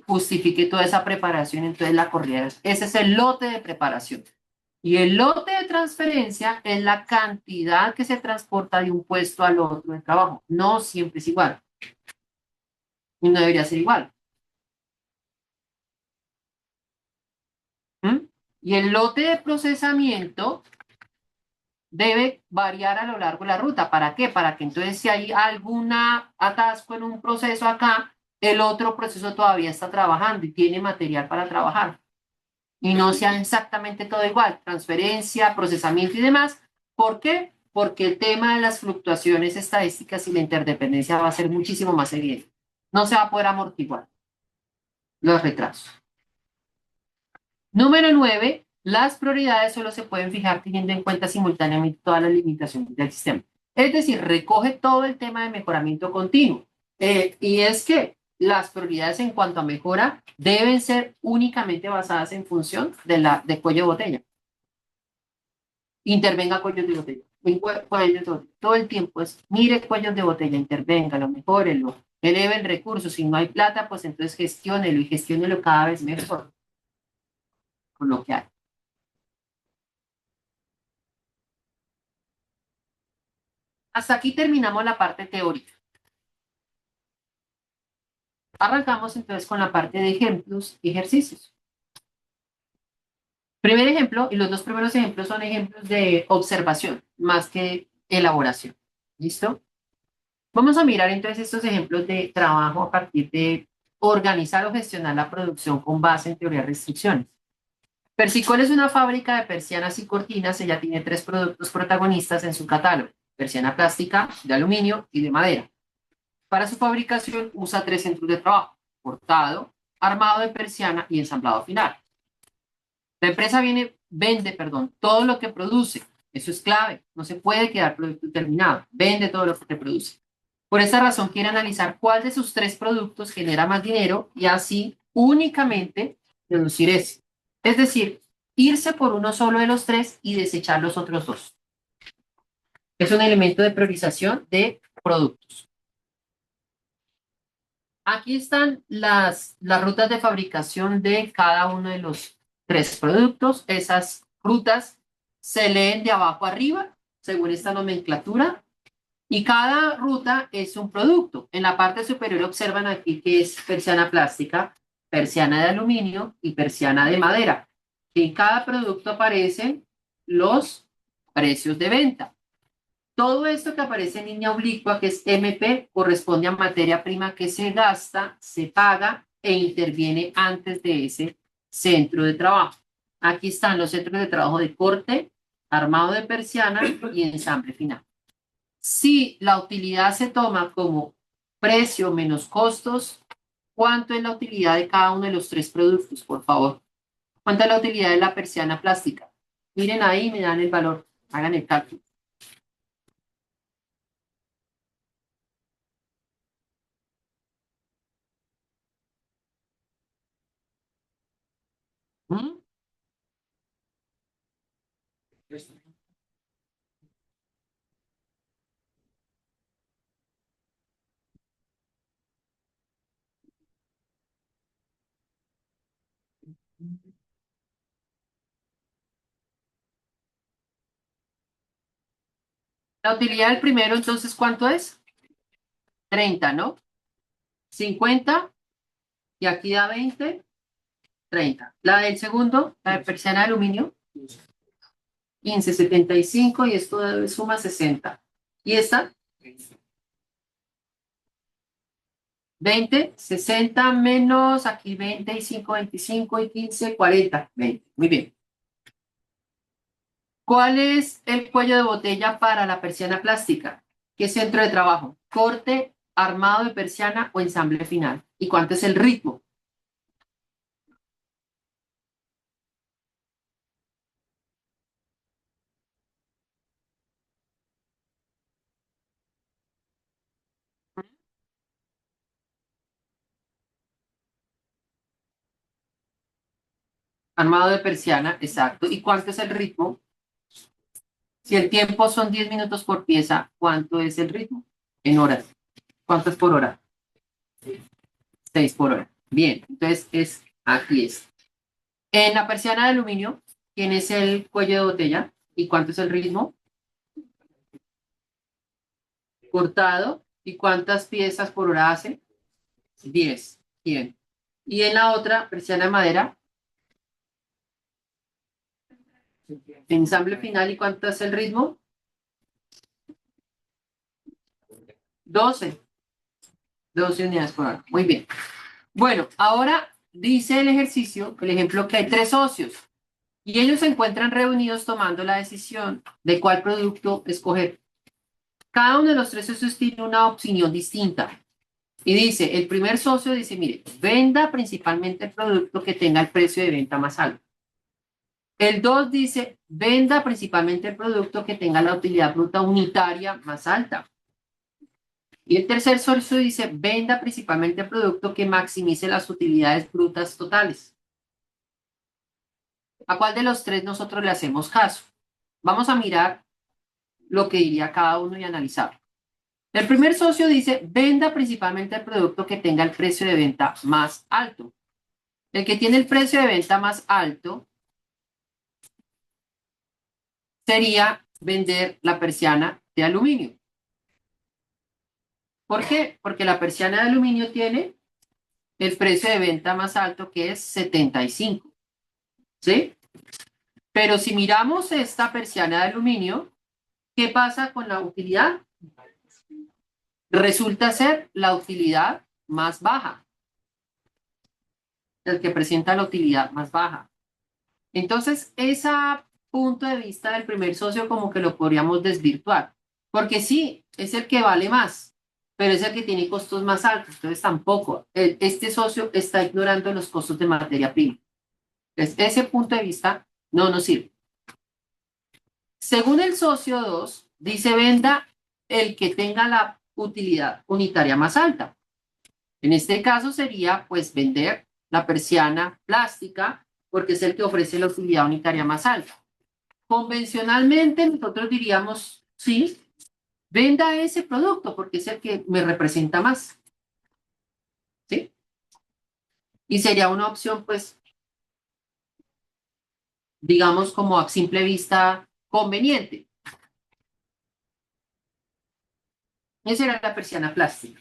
justifique toda esa preparación. Entonces la corrida, ese es el lote de preparación. Y el lote de transferencia es la cantidad que se transporta de un puesto al otro de trabajo. No siempre es igual. Y no debería ser igual. ¿Mm? Y el lote de procesamiento debe variar a lo largo de la ruta. ¿Para qué? Para que entonces si hay alguna atasco en un proceso acá, el otro proceso todavía está trabajando y tiene material para trabajar. Y no sea exactamente todo igual, transferencia, procesamiento y demás. ¿Por qué? Porque el tema de las fluctuaciones estadísticas y la interdependencia va a ser muchísimo más evidente. No se va a poder amortiguar los retrasos. Número 9, las prioridades solo se pueden fijar teniendo en cuenta simultáneamente todas las limitaciones del sistema. Es decir, recoge todo el tema de mejoramiento continuo. Y es que las prioridades en cuanto a mejora deben ser únicamente basadas en función de cuello de botella. Intervenga cuellos de botella. Cuellos de botella. Todo el tiempo es, mire cuellos de botella, intervenga, lo mejórelo, eleve el recurso. Si no hay plata, pues entonces gestiónelo y gestiónelo cada vez mejor con lo que hay. Hasta aquí terminamos la parte teórica. Arrancamos entonces con la parte de ejemplos y ejercicios. Primer ejemplo, y los dos primeros ejemplos son ejemplos de observación, más que elaboración. ¿Listo? Vamos a mirar entonces estos ejemplos de trabajo a partir de organizar o gestionar la producción con base en teoría de restricciones. Persicol es una fábrica de persianas y cortinas. Ella tiene tres productos protagonistas en su catálogo: persiana plástica, de aluminio y de madera. Para su fabricación usa tres centros de trabajo: cortado, armado de persiana y ensamblado final. La empresa vende, todo lo que produce. Eso es clave. No se puede quedar producto terminado. Vende todo lo que produce. Por esa razón, quiere analizar cuál de sus tres productos genera más dinero y así únicamente deducir ese. Es decir, irse por uno solo de los tres y desechar los otros dos. Es un elemento de priorización de productos. Aquí están las rutas de fabricación de cada uno de los tres productos. Esas rutas se leen de abajo arriba, según esta nomenclatura, y cada ruta es un producto. En la parte superior observan aquí que es persiana plástica, persiana de aluminio y persiana de madera. En cada producto aparecen los precios de venta. Todo esto que aparece en línea oblicua, que es MP, corresponde a materia prima que se gasta, se paga e interviene antes de ese centro de trabajo. Aquí están los centros de trabajo de corte, armado de persiana y ensamble final. Si la utilidad se toma como precio menos costos, ¿cuánto es la utilidad de cada uno de los tres productos, por favor? ¿Cuánto es la utilidad de la persiana plástica? Miren ahí, me dan el valor. Hagan el cálculo. ¿Mm? La utilidad del primero, entonces, ¿cuánto es? 30, ¿no? 50 y aquí da 20, 30. La del segundo, la de persiana de aluminio, 15, 75 y esto suma 60. ¿Y esta? 20, 60 menos aquí 25, 25 y 15, 40, 20. Muy bien. ¿Cuál es el cuello de botella para la persiana plástica? ¿Qué centro de trabajo? ¿Corte, armado de persiana o ensamble final? ¿Y cuánto es el ritmo? Armado de persiana, exacto. ¿Y cuánto es el ritmo? Si el tiempo son 10 minutos por pieza, ¿cuánto es el ritmo? En horas. ¿Cuánto es por hora? 6 por hora. Bien, entonces aquí es. En la persiana de aluminio, ¿quién es el cuello de botella? ¿Y cuánto es el ritmo? Cortado. ¿Y cuántas piezas por hora hace? 10. Bien. Y en la otra, persiana de madera, ensamble final, ¿y cuánto es el ritmo? 12. 12 unidades por hora. Muy bien. Bueno, ahora dice el ejercicio, el ejemplo, que hay tres socios y ellos se encuentran reunidos tomando la decisión de cuál producto escoger. Cada uno de los tres socios tiene una opinión distinta. Y dice, el primer socio dice, mire, venda principalmente el producto que tenga el precio de venta más alto. El 2 dice, venda principalmente el producto que tenga la utilidad bruta unitaria más alta. Y el tercer socio dice, venda principalmente el producto que maximice las utilidades brutas totales. ¿A cuál de los tres nosotros le hacemos caso? Vamos a mirar lo que diría cada uno y analizarlo. El primer socio dice, venda principalmente el producto que tenga el precio de venta más alto. El que tiene el precio de venta más alto sería vender la persiana de aluminio. ¿Por qué? Porque la persiana de aluminio tiene el precio de venta más alto que es 75. ¿Sí? Pero si miramos esta persiana de aluminio, ¿qué pasa con la utilidad? Resulta ser la utilidad más baja, el que presenta la utilidad más baja. Entonces, ese punto de vista del primer socio como que lo podríamos desvirtuar, porque sí, es el que vale más, pero es el que tiene costos más altos, entonces tampoco. Este socio está ignorando los costos de materia prima. Entonces, ese punto de vista no nos sirve. Según el socio 2 dice venda el que tenga la utilidad unitaria más alta. En este caso sería pues vender la persiana plástica porque es el que ofrece la utilidad unitaria más alta. Convencionalmente nosotros diríamos, sí, venda ese producto porque es el que me representa más. ¿Sí? Y sería una opción pues, digamos como a simple vista conveniente. Esa era la persiana plástica.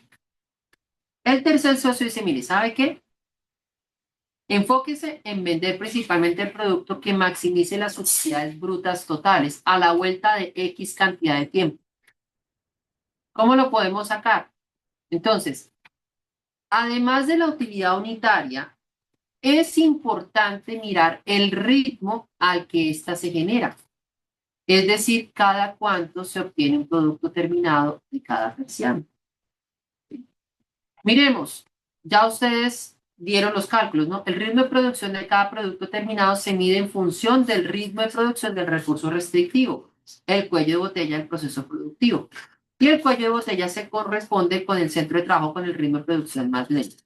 El tercer socio dice, mire, ¿sabe qué? Enfóquese en vender principalmente el producto que maximice las utilidades brutas totales a la vuelta de X cantidad de tiempo. ¿Cómo lo podemos sacar? Entonces, además de la utilidad unitaria, es importante mirar el ritmo al que ésta se genera. Es decir, cada cuánto se obtiene un producto terminado de cada persiana. Miremos, ya ustedes dieron los cálculos, ¿no? El ritmo de producción de cada producto terminado se mide en función del ritmo de producción del recurso restrictivo, el cuello de botella del proceso productivo. Y el cuello de botella se corresponde con el centro de trabajo con el ritmo de producción más lento.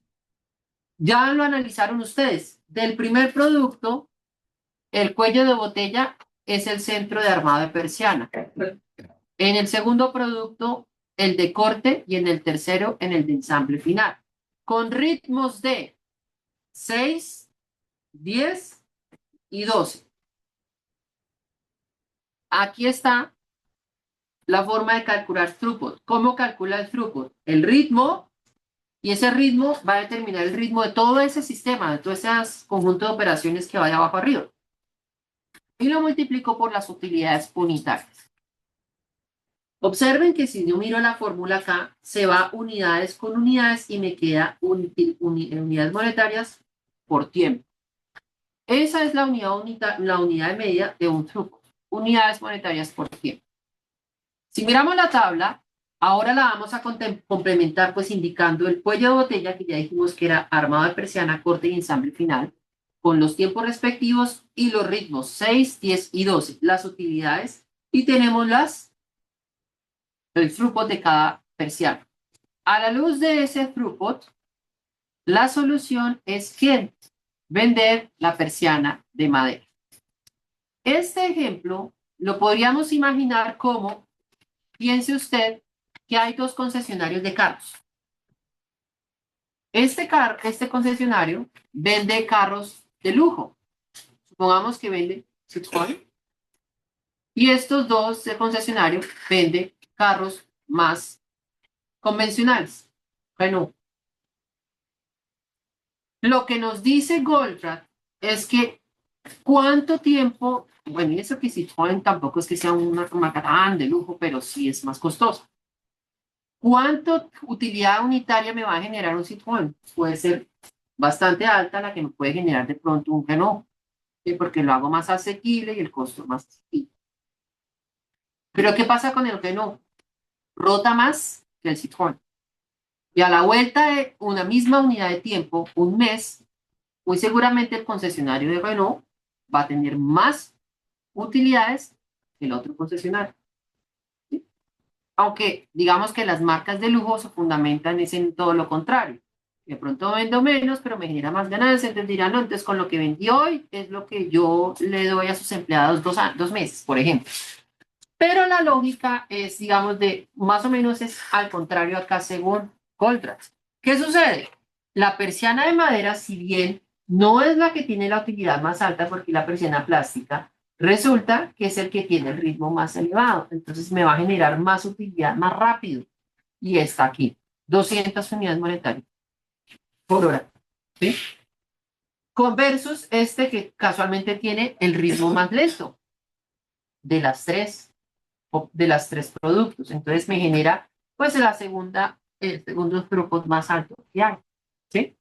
Ya lo analizaron ustedes. Del primer producto, el cuello de botella es el centro de armado de persiana. En el segundo producto, el de corte, y en el tercero, en el de ensamble final. Con ritmos de 6, 10 y 12. Aquí está la forma de calcular throughput. ¿Cómo calcula el throughput? El ritmo, y ese ritmo va a determinar el ritmo de todo ese sistema, de todo ese conjunto de operaciones que vaya abajo arriba. Y lo multiplico por las utilidades unitarias. Observen que si yo miro la fórmula acá, se va unidades con unidades y me queda unidades monetarias por tiempo. Esa es la unidad de medida de un throughput. Unidades monetarias por tiempo. Si miramos la tabla, ahora la vamos a complementar pues indicando el cuello de botella, que ya dijimos que era armado de persiana, corte y ensamble final, con los tiempos respectivos y los ritmos 6, 10 y 12, las utilidades, y tenemos el throughput de cada persiana. A la luz de ese throughput, la solución es que vender la persiana de madera. Este ejemplo lo podríamos imaginar como, piense usted que hay dos concesionarios de carros. Este concesionario vende carros de lujo. Supongamos que vende Citroën. Y estos dos de concesionario venden carros más convencionales. Bueno, lo que nos dice Goldratt es que cuánto tiempo, bueno, y eso que Citroën tampoco es que sea una marca tan de lujo, pero sí es más costoso. ¿Cuánto utilidad unitaria me va a generar un Citroën? Puede ser bastante alta la que me puede generar de pronto un Renault, ¿sí? Porque lo hago más asequible y el costo más asequible. Pero ¿qué pasa con el Renault? Rota más que el Citroën. Y a la vuelta de una misma unidad de tiempo, un mes, muy seguramente el concesionario de Renault va a tener más utilidades que el otro concesionario. ¿Sí? Aunque digamos que las marcas de lujo se fundamentan es en todo lo contrario. De pronto vendo menos, pero me genera más ganancias. Entonces dirán, no, entonces con lo que vendí hoy es lo que yo le doy a sus empleados 2 meses, por ejemplo. Pero la lógica es, digamos, de más o menos es al contrario acá según Goldratt. ¿Qué sucede? La persiana de madera, si bien no es la que tiene la utilidad más alta, porque la persiana plástica, resulta que es el que tiene el ritmo más elevado. Entonces me va a generar más utilidad más rápido. Y está aquí, 200 unidades monetarias por hora. ¿Sí? Con versus este que casualmente tiene el ritmo más lento de las tres productos. Entonces me genera pues el segundo throughput más alto que hay. ¿Sí?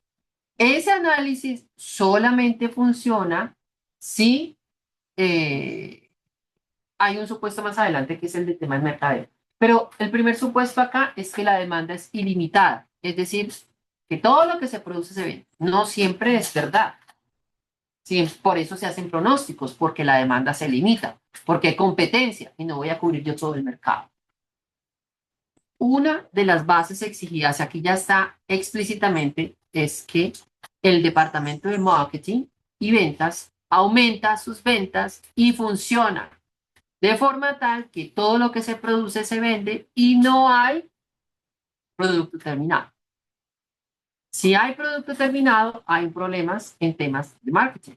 Ese análisis solamente funciona si hay un supuesto más adelante que es el de tema del mercadeo. Pero el primer supuesto acá es que la demanda es ilimitada, es decir, que todo lo que se produce se vende. No siempre es verdad. Sí, por eso se hacen pronósticos, porque la demanda se limita, porque hay competencia y no voy a cubrir yo todo el mercado. Una de las bases exigidas, aquí ya está explícitamente, es que el departamento de marketing y ventas aumenta sus ventas y funciona de forma tal que todo lo que se produce se vende y no hay producto terminado. Si hay producto terminado, hay problemas en temas de marketing,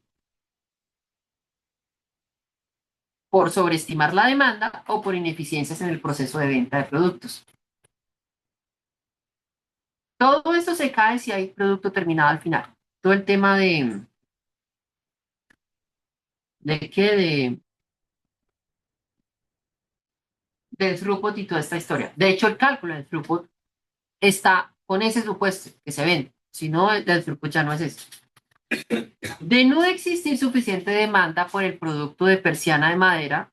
por sobreestimar la demanda o por ineficiencias en el proceso de venta de productos. Todo esto se cae si hay producto terminado al final. Todo el tema del throughput y toda esta historia. De hecho, el cálculo del throughput está con ese supuesto que se vende. Si no, el del throughput ya no es eso. De no existir suficiente demanda por el producto de persiana de madera,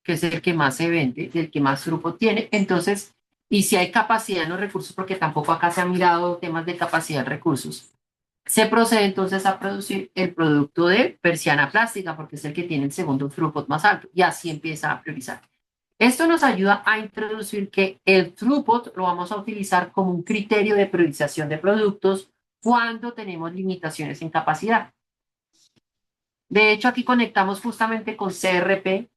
que es el que más se vende, el que más throughput tiene. Entonces, y si hay capacidad en los recursos, porque tampoco acá se han mirado temas de capacidad de recursos, se procede entonces a producir el producto de persiana plástica, porque es el que tiene el segundo throughput más alto, y así empieza a priorizar. Esto nos ayuda a introducir que el throughput lo vamos a utilizar como un criterio de priorización de productos cuando tenemos limitaciones en capacidad. De hecho, aquí conectamos justamente con CRP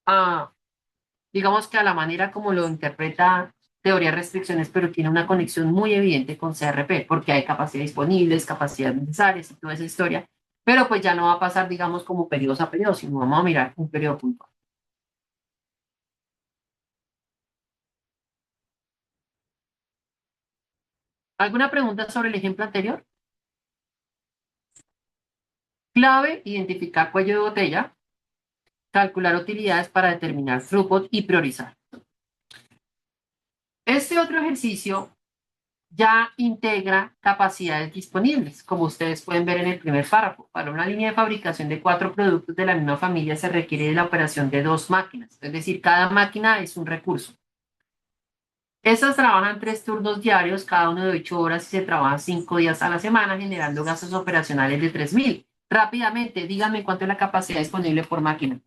a, digamos que a la manera como lo interpreta teoría de restricciones, pero tiene una conexión muy evidente con CRP, porque hay capacidades disponibles, capacidades necesarias y toda esa historia, pero pues ya no va a pasar, digamos, como periodos a periodos, sino vamos a mirar un periodo puntual. ¿Alguna pregunta sobre el ejemplo anterior? Clave, identificar cuello de botella, calcular utilidades para determinar throughput y priorizar. Este otro ejercicio ya integra capacidades disponibles, como ustedes pueden ver en el primer párrafo. Para una línea de fabricación de 4 productos de la misma familia se requiere de la operación de 2 máquinas, es decir, cada máquina es un recurso. Estas trabajan 3 turnos diarios, cada uno de 8 horas y se trabajan 5 días a la semana, generando gastos operacionales de 3.000. Rápidamente, díganme cuánto es la capacidad disponible por máquina.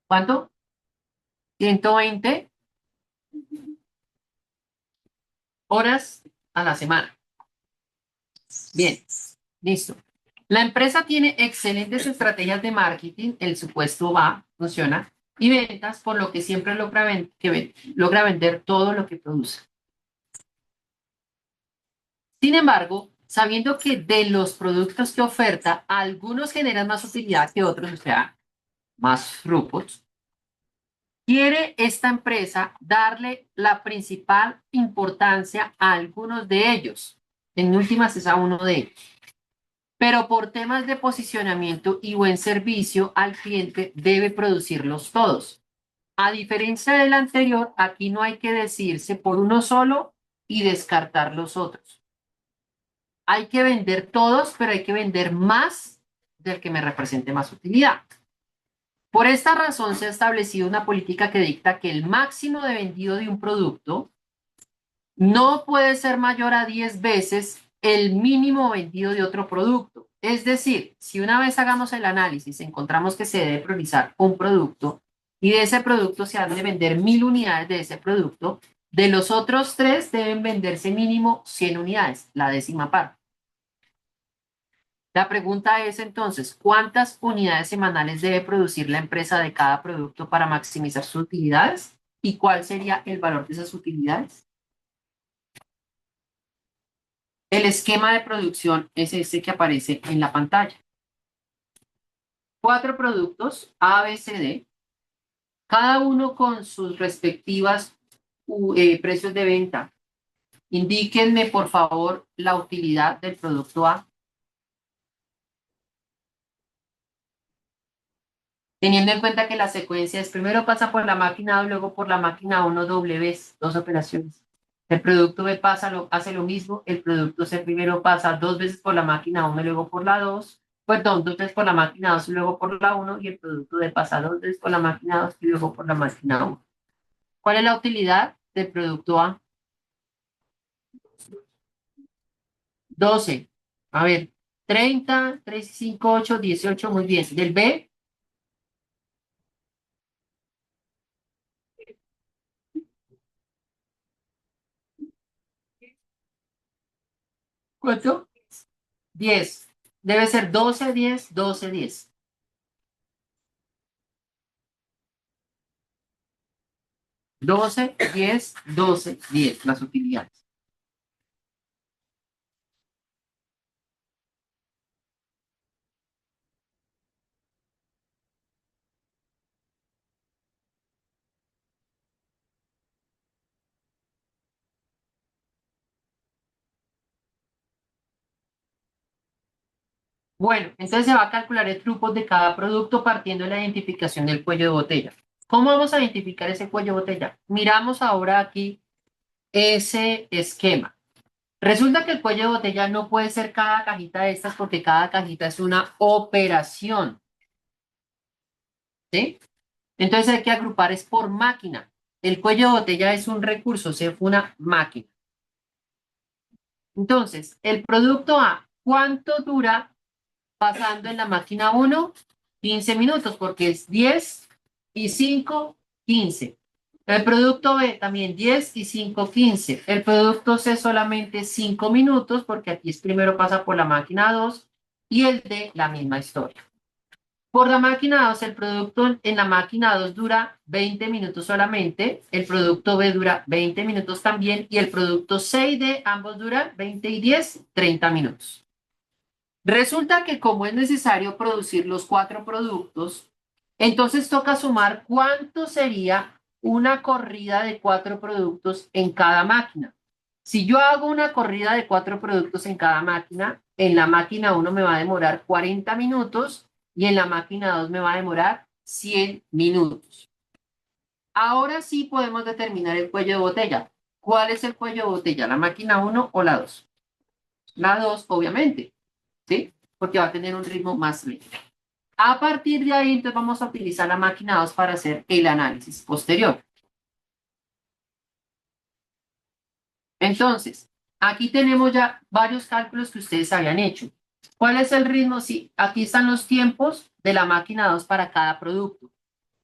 ¿Cuánto? 120 horas a la semana. Bien, listo. La empresa tiene excelentes estrategias de marketing, el supuesto va, funciona, y ventas, por lo que siempre logra vender todo lo que produce. Sin embargo, sabiendo que de los productos que oferta, algunos generan más utilidad que otros, o sea, más grupos, quiere esta empresa darle la principal importancia a algunos de ellos. En últimas es a uno de ellos. Pero por temas de posicionamiento y buen servicio al cliente debe producirlos todos. A diferencia del anterior, aquí no hay que decidirse por uno solo y descartar los otros. Hay que vender todos, pero hay que vender más del que me represente más utilidad. Por esta razón se ha establecido una política que dicta que el máximo de vendido de un producto no puede ser mayor a 10 veces el mínimo vendido de otro producto. Es decir, si una vez hagamos el análisis, encontramos que se debe priorizar un producto y de ese producto se han de vender 1.000 unidades de ese producto, de los otros 3 deben venderse mínimo 100 unidades, la décima parte. La pregunta es entonces, ¿cuántas unidades semanales debe producir la empresa de cada producto para maximizar sus utilidades? ¿Y cuál sería el valor de esas utilidades? El esquema de producción es este que aparece en la pantalla. 4 productos A, B, C, D, cada uno con sus respectivas precios de venta. Indíquenme, por favor, la utilidad del producto A, teniendo en cuenta que la secuencia es primero pasa por la máquina A, luego por la máquina 1 doble vez, 2 operaciones. El producto B hace lo mismo, el producto C primero pasa 2 veces por la máquina 1 y luego por la 2, perdón, 2 veces por la máquina 2 y luego por la 1, y el producto D pasa 2 veces por la máquina 2 y luego por la máquina 1. ¿Cuál es la utilidad del producto A? 12. A ver, 30, 3, 5, 8, 18, muy bien. Del B, ¿cuánto? 10. Debe ser 12, 10, 12, 10. 12, 10, 12, 10, las utilidades. Bueno, entonces se va a calcular el throughput de cada producto partiendo de la identificación del cuello de botella. ¿Cómo vamos a identificar ese cuello de botella? Miramos ahora aquí ese esquema. Resulta que el cuello de botella no puede ser cada cajita de estas porque cada cajita es una operación, ¿sí? Entonces hay que agrupar es por máquina. El cuello de botella es un recurso, o sea, una máquina. Entonces, el producto A, ¿cuánto dura pasando en la máquina 1? 15 minutos, porque es 10 y 5, 15. El producto B también 10 y 5, 15. El producto C solamente 5 minutos, porque aquí es primero pasa por la máquina 2 y el D la misma historia. Por la máquina 2, el producto en la máquina 2 dura 20 minutos solamente, el producto B dura 20 minutos también y el producto C y D ambos duran 20 y 10, 30 minutos. Resulta que como es necesario producir los 4 productos, entonces toca sumar cuánto sería una corrida de 4 productos en cada máquina. Si yo hago una corrida de 4 productos en cada máquina, en la máquina 1 me va a demorar 40 minutos y en la máquina 2 me va a demorar 100 minutos. Ahora sí podemos determinar el cuello de botella. ¿Cuál es el cuello de botella? ¿La máquina 1 o la 2? La 2, obviamente, ¿sí? Porque va a tener un ritmo más lento. A partir de ahí, entonces vamos a utilizar la máquina 2 para hacer el análisis posterior. Entonces, aquí tenemos ya varios cálculos que ustedes habían hecho. ¿Cuál es el ritmo? Sí, aquí están los tiempos de la máquina 2 para cada producto.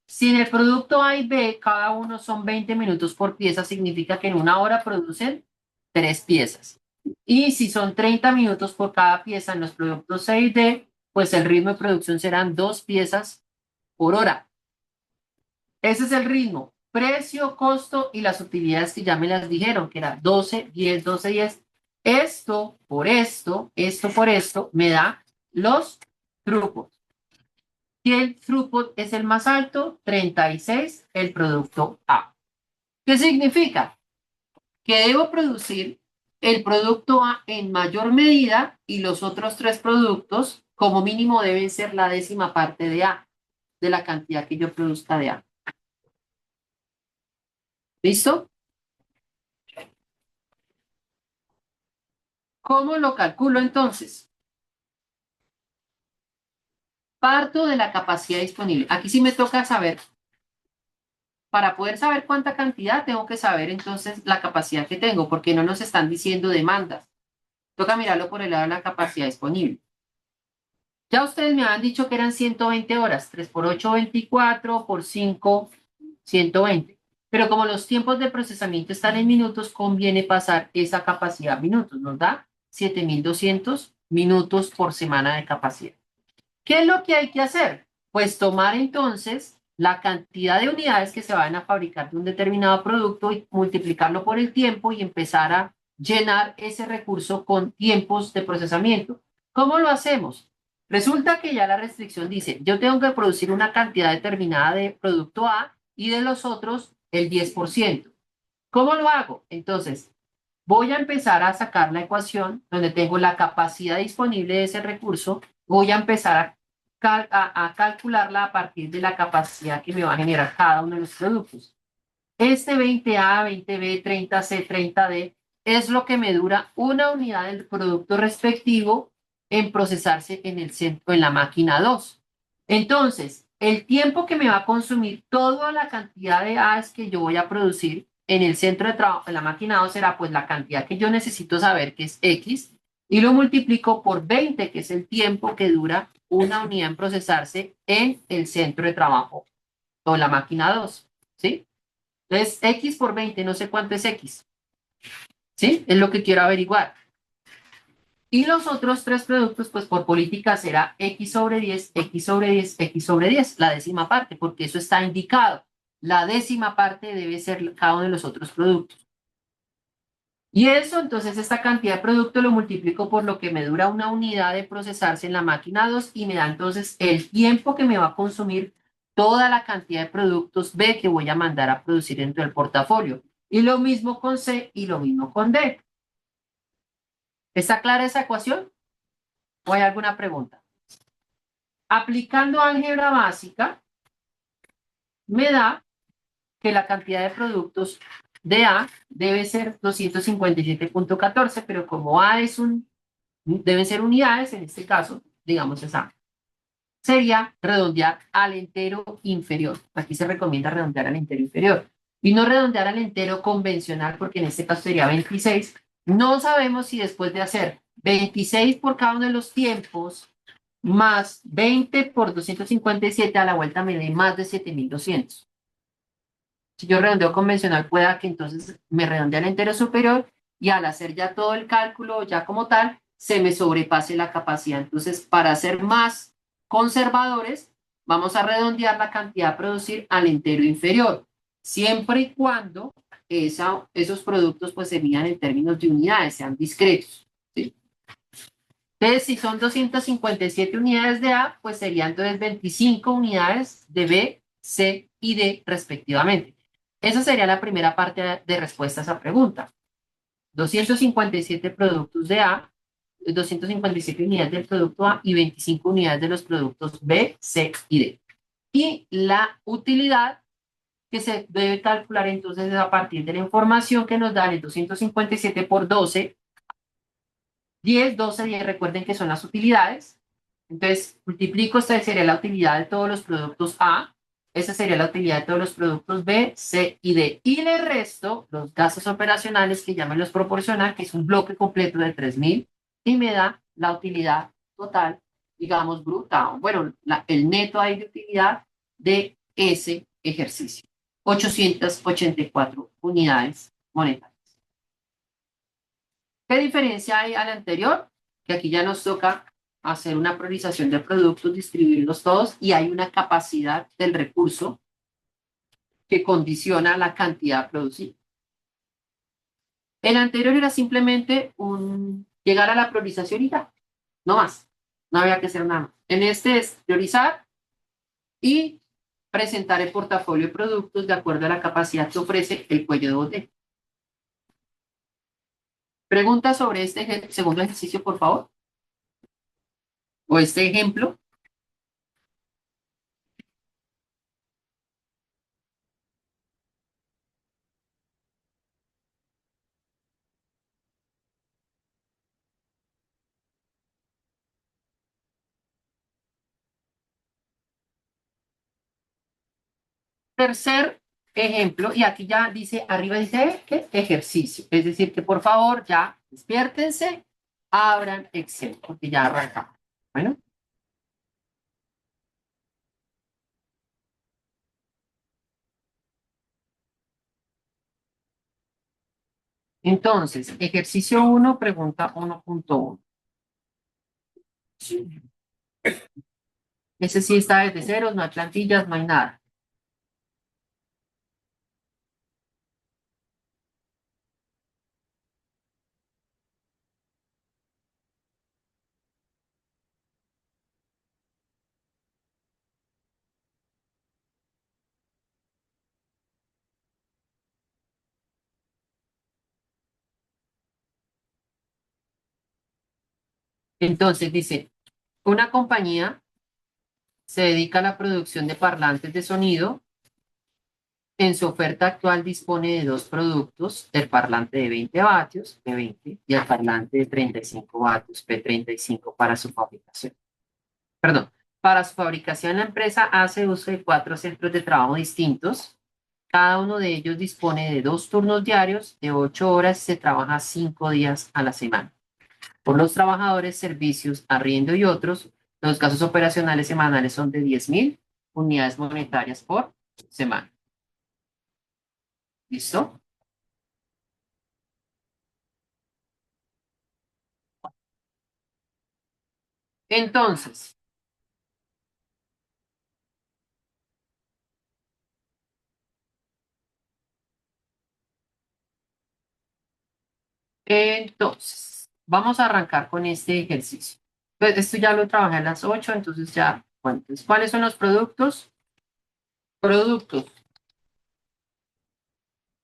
Si en el producto A y B cada uno son 20 minutos por pieza, significa que en una hora producen 3 piezas. Y si son 30 minutos por cada pieza en los productos C y D, pues el ritmo de producción serán 2 piezas por hora. Ese es el ritmo, precio, costo y las utilidades que ya me las dijeron, que era 12, 10, 12, 10. Esto por esto, me da los throughput. Y el throughput es el más alto, 36, el producto A. ¿Qué significa? Que debo producir el producto A en mayor medida y los otros 3 productos como mínimo deben ser la décima parte de A, de la cantidad que yo produzca de A. ¿Listo? ¿Cómo lo calculo entonces? Parto de la capacidad disponible. Aquí sí me toca saber, para poder saber cuánta cantidad, tengo que saber entonces la capacidad que tengo, porque no nos están diciendo demandas. Toca mirarlo por el lado de la capacidad disponible. Ya ustedes me habían dicho que eran 120 horas, 3 por 8, 24, por 5, 120. Pero como los tiempos de procesamiento están en minutos, conviene pasar esa capacidad a minutos. Nos da 7.200 minutos por semana de capacidad. ¿Qué es lo que hay que hacer? Pues tomar entonces la cantidad de unidades que se van a fabricar de un determinado producto y multiplicarlo por el tiempo y empezar a llenar ese recurso con tiempos de procesamiento. ¿Cómo lo hacemos? Resulta que ya la restricción dice, yo tengo que producir una cantidad determinada de producto A y de los otros el 10%. ¿Cómo lo hago? Entonces, voy a empezar a sacar la ecuación donde tengo la capacidad disponible de ese recurso. Voy a empezar a calcularla a partir de la capacidad que me va a generar cada uno de los productos. Este 20A, 20B, 30C, 30D es lo que me dura una unidad del producto respectivo en procesarse en el centro, en la máquina 2. Entonces, el tiempo que me va a consumir toda la cantidad de A's que yo voy a producir en el centro de trabajo, en la máquina 2 será pues la cantidad que yo necesito saber, que es X, y lo multiplico por 20, que es el tiempo que dura una unidad en procesarse en el centro de trabajo o la máquina 2, ¿sí? Entonces, X por 20, no sé cuánto es X, ¿sí? Es lo que quiero averiguar. Y los otros 3 productos, pues por política será X sobre 10, X sobre 10, X sobre 10, la décima parte, porque eso está indicado. La décima parte debe ser cada uno de los otros productos. Y eso, entonces, esta cantidad de producto lo multiplico por lo que me dura una unidad de procesarse en la máquina 2 y me da entonces el tiempo que me va a consumir toda la cantidad de productos B que voy a mandar a producir dentro del portafolio. Y lo mismo con C y lo mismo con D. ¿Está clara esa ecuación? ¿O hay alguna pregunta? Aplicando álgebra básica, me da que la cantidad de productos de A debe ser 257.14, pero como A deben ser unidades, en este caso, digamos es A. Sería redondear al entero inferior. Aquí se recomienda redondear al entero inferior. Y no redondear al entero convencional, porque en este caso sería 26. No sabemos si después de hacer 26 por cada uno de los tiempos, más 20 por 257 a la vuelta me dé más de 7.200. Si yo redondeo convencional, pueda que entonces me redondee al entero superior y al hacer ya todo el cálculo, ya como tal, se me sobrepase la capacidad. Entonces, para ser más conservadores, vamos a redondear la cantidad a producir al entero inferior, siempre y cuando esos productos pues se midan en términos de unidades, sean discretos. ¿Sí? Entonces, si son 257 unidades de A, pues serían entonces 25 unidades de B, C y D respectivamente. Esa sería la primera parte de respuesta a esa pregunta. 257 productos de A, 257 unidades del producto A y 25 unidades de los productos B, C y D. Y la utilidad que se debe calcular entonces es a partir de la información que nos dan el 257 por 12, 10, 12, 10, recuerden que son las utilidades. Entonces, multiplico, esta sería la utilidad de todos los productos A, esa sería la utilidad de todos los productos B, C y D. Y le resto los gastos operacionales que ya me los proporciona, que es un bloque completo de 3.000, y me da la utilidad total, digamos, bruta, bueno, el neto ahí de utilidad de ese ejercicio. 884 unidades monetarias. ¿Qué diferencia hay al anterior? Que aquí ya nos toca hacer una priorización de productos, distribuirlos todos y hay una capacidad del recurso que condiciona la cantidad producida. El anterior era simplemente llegar a la priorización y ya, no más. No había que hacer nada más. En este es priorizar y presentar el portafolio de productos de acuerdo a la capacidad que ofrece el cuello de botella. Pregunta sobre este segundo ejercicio, por favor, o este ejemplo. Tercer ejemplo, y aquí ya dice, arriba dice, ¿qué? Ejercicio. Es decir, que por favor ya despiértense, abran Excel, porque ya arrancamos. Bueno, entonces, ejercicio 1, pregunta 1.1. Ese sí está desde ceros, no hay plantillas, no hay nada. Entonces dice, una compañía se dedica a la producción de parlantes de sonido. En su oferta actual dispone de dos productos, el parlante de 20 vatios, P20, y el parlante de 35 vatios, P35, para su fabricación. Perdón, para su fabricación la empresa hace uso de 4 centros de trabajo distintos. Cada uno de ellos dispone de 2 turnos diarios de 8 horas y se trabaja 5 días a la semana. Por los trabajadores, servicios, arriendo y otros, los gastos operacionales semanales son de 10.000 unidades monetarias por semana. ¿Listo? Entonces, vamos a arrancar con este ejercicio. Pues esto ya lo trabajé a las 8, entonces ya, bueno, entonces, ¿cuáles son los productos? Productos.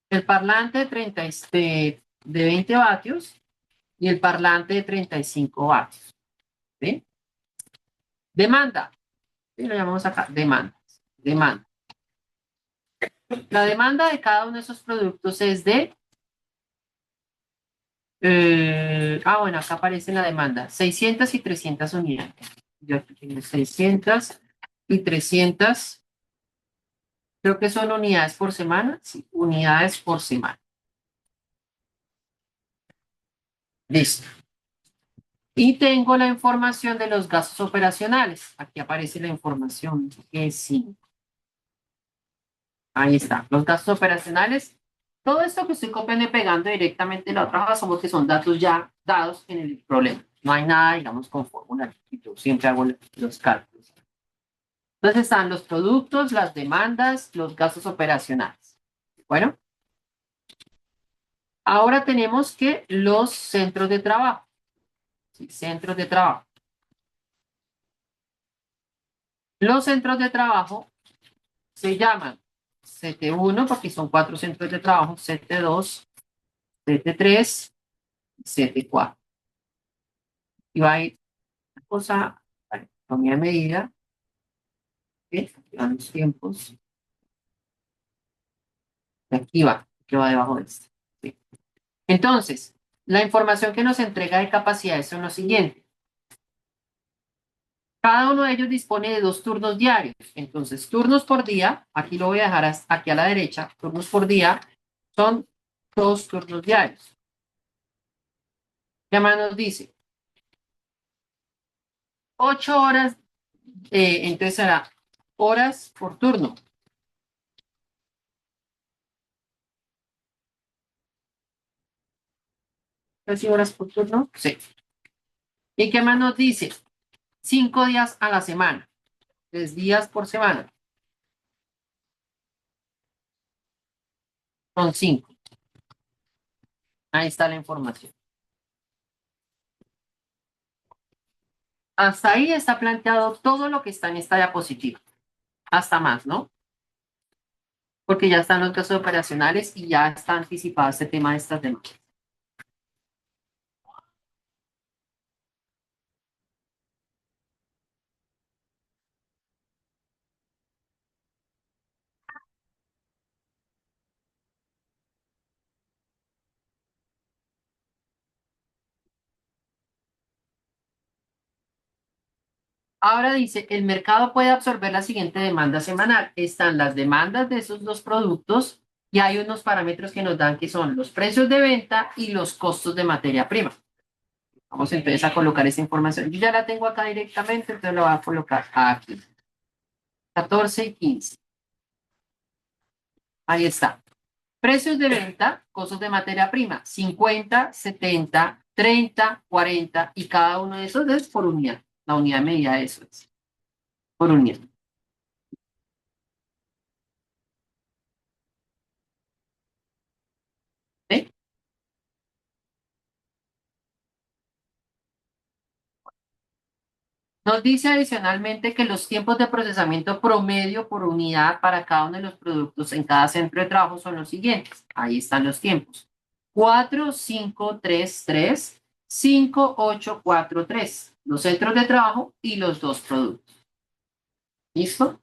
El parlante de 20 vatios y el parlante de 35 vatios. ¿Sí? Demanda. Y lo llamamos acá demanda. Demanda. La demanda de cada uno de esos productos es de, bueno, acá aparece la demanda, 600 y 300 unidades. Yo aquí tengo 600 y 300, creo que son unidades por semana, sí, unidades por semana. Listo. Y tengo la información de los gastos operacionales. Aquí aparece la información. Sí. Ahí está. Los gastos operacionales. Todo esto que estoy copiando y pegando directamente en la otra hoja somos que son datos ya dados en el problema. No hay nada, digamos, con fórmula. Yo siempre hago los cálculos. Entonces están los productos, las demandas, los gastos operacionales. Bueno, ahora tenemos que los centros de trabajo. Sí, centros de trabajo. Los centros de trabajo se llaman CT1 porque son 4 centros de trabajo, CT2, CT3, CT4. Y va a ir una cosa, economía de medida, ¿sí? Aquí van los tiempos, y aquí va, que va debajo de este. ¿Sí? Entonces, la información que nos entrega de capacidades son lo siguiente. Cada uno de ellos dispone de 2 turnos diarios. Entonces, turnos por día, aquí lo voy a dejar aquí a la derecha, turnos por día son 2 turnos diarios. ¿Qué más nos dice? 8 horas, entonces será horas por turno. ¿Casi horas por turno? Sí. ¿Y qué más nos dice? 5 días a la semana. 3 días por semana. Son 5. Ahí está la información. Hasta ahí está planteado todo lo que está en esta diapositiva. Hasta más, ¿no? Porque ya están los gastos operacionales y ya está anticipado este tema de estas demandas. Ahora dice, el mercado puede absorber la siguiente demanda semanal. Están las demandas de esos 2 productos y hay unos parámetros que nos dan que son los precios de venta y los costos de materia prima. Vamos entonces a colocar esa información. Yo ya la tengo acá directamente, entonces lo voy a colocar aquí. 14 y 15. Ahí está. Precios de venta, costos de materia prima, 50, 70, 30, 40 y cada uno de esos es por unidad. La unidad de medida de eso es por unidad. ¿Sí? Nos dice adicionalmente que los tiempos de procesamiento promedio por unidad para cada uno de los productos en cada centro de trabajo son los siguientes. Ahí están los tiempos. 4, 5, 3, 3, 5, 8, 4, 3. Los centros de trabajo y los 2 productos. ¿Listo?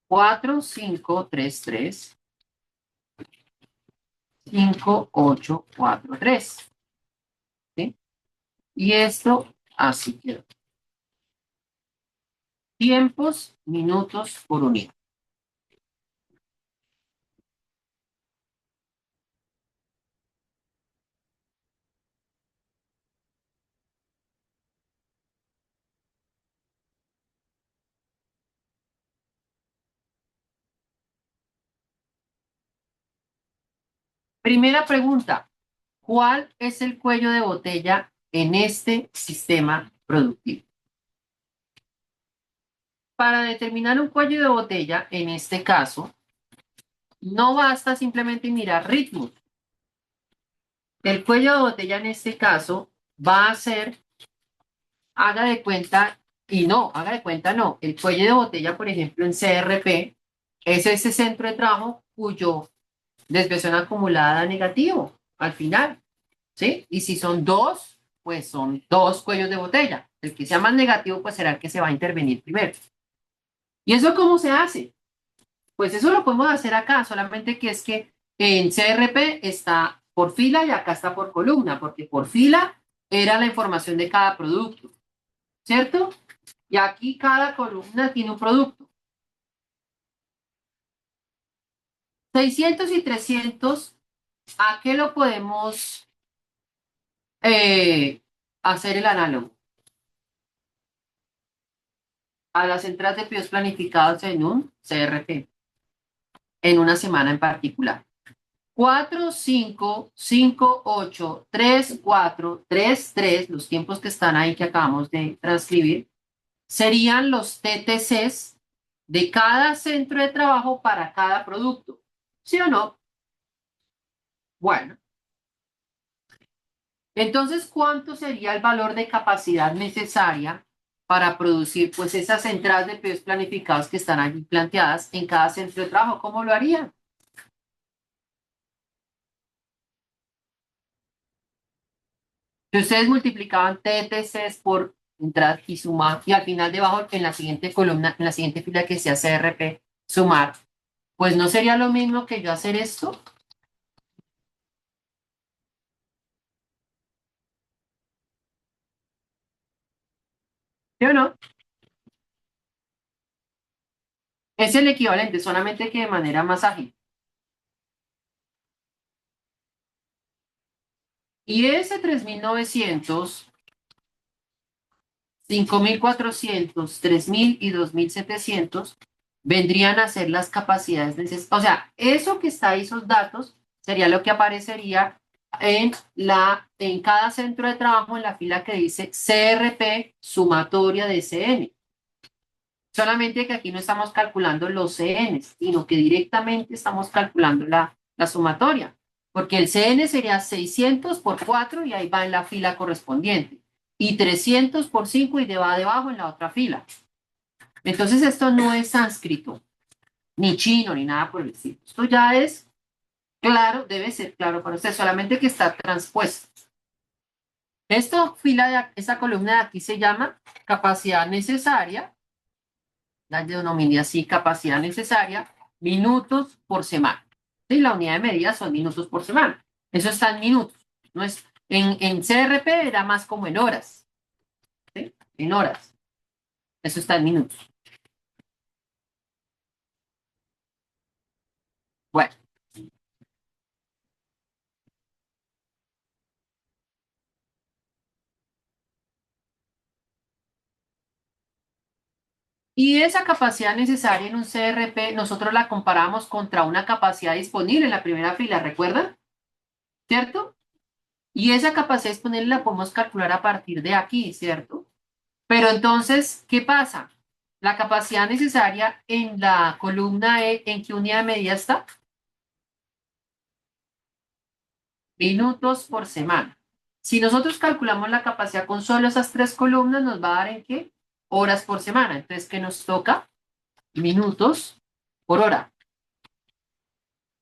4, 5, 3, 3, 5, 8, 4, 3. ¿Sí? Y esto así quedó. Tiempos, minutos por unidad. Primera pregunta. ¿Cuál es el cuello de botella en este sistema productivo? Para determinar un cuello de botella, en este caso, no basta simplemente mirar ritmos. El cuello de botella en este caso va a ser, haga de cuenta, y no, haga de cuenta no. El cuello de botella, por ejemplo, en CRP, es ese centro de trabajo cuyo desviación acumulada negativo al final, ¿sí? Y si son 2, pues son dos cuellos de botella. El que sea más negativo, pues será el que se va a intervenir primero. ¿Y eso cómo se hace? Pues eso lo podemos hacer acá, solamente que es que en CRP está por fila y acá está por columna, porque por fila era la información de cada producto, ¿cierto? Y aquí cada columna tiene un producto. 600 y 300, ¿a qué lo podemos hacer el análogo? A las entradas de pedidos planificados en un CRP, en una semana en particular. 4, 5, 5, 8, 3, 4, 3, 3, los tiempos que están ahí que acabamos de transcribir, serían los TTCs de cada centro de trabajo para cada producto. ¿Sí o no? Bueno, entonces, ¿cuánto sería el valor de capacidad necesaria para producir pues esas entradas de pedidos planificados que están allí planteadas en cada centro de trabajo? ¿Cómo lo harían? Si ustedes multiplicaban TTCs por entrar y sumar, y al final debajo en la siguiente columna, en la siguiente fila que sea CRP, sumar, pues no sería lo mismo que yo hacer esto, ¿sí o no? Es el equivalente, solamente que de manera más ágil. Y ese 3.900, 5.400, 3.000 y 2.700 vendrían a ser las capacidades necesarias. O sea, eso que está ahí, esos datos, sería lo que aparecería en cada centro de trabajo en la fila que dice CRP sumatoria de CN. Solamente que aquí no estamos calculando los CNs, sino que directamente estamos calculando la sumatoria. Porque el CN sería 600 por 4 y ahí va en la fila correspondiente. Y 300 por 5 y va debajo en la otra fila. Entonces esto no es sánscrito, ni chino, ni nada por el estilo. Esto ya es claro, debe ser claro para usted, solamente que está transpuesto. Esta columna de aquí se llama capacidad necesaria, la denominé así, capacidad necesaria, minutos por semana. ¿Sí? La unidad de medida son minutos por semana. Eso está en minutos. No es, en CRP era más como en horas. ¿Sí? En horas. Eso está en minutos. Bueno. Y esa capacidad necesaria en un CRP, nosotros la comparamos contra una capacidad disponible en la primera fila, ¿recuerdan? ¿Cierto? Y esa capacidad disponible la podemos calcular a partir de aquí, ¿cierto? Pero entonces, ¿qué pasa? La capacidad necesaria en la columna E, ¿en qué unidad de medida está? Minutos por semana. Si nosotros calculamos la capacidad con solo esas tres columnas, nos va a dar en qué? Horas por semana. Entonces, ¿qué nos toca? Minutos por hora.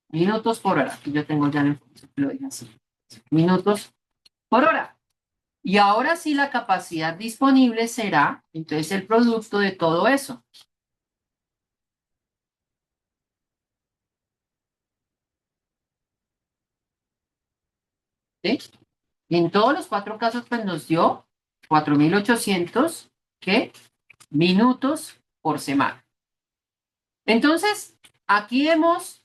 Minutos por hora. Aquí yo tengo ya la información que lo diga así. Minutos por hora. Y ahora sí la capacidad disponible será, entonces, el producto de todo eso. ¿Sí? En todos los cuatro casos, pues nos dio 4.800, ¿qué? Minutos por semana. Entonces, aquí hemos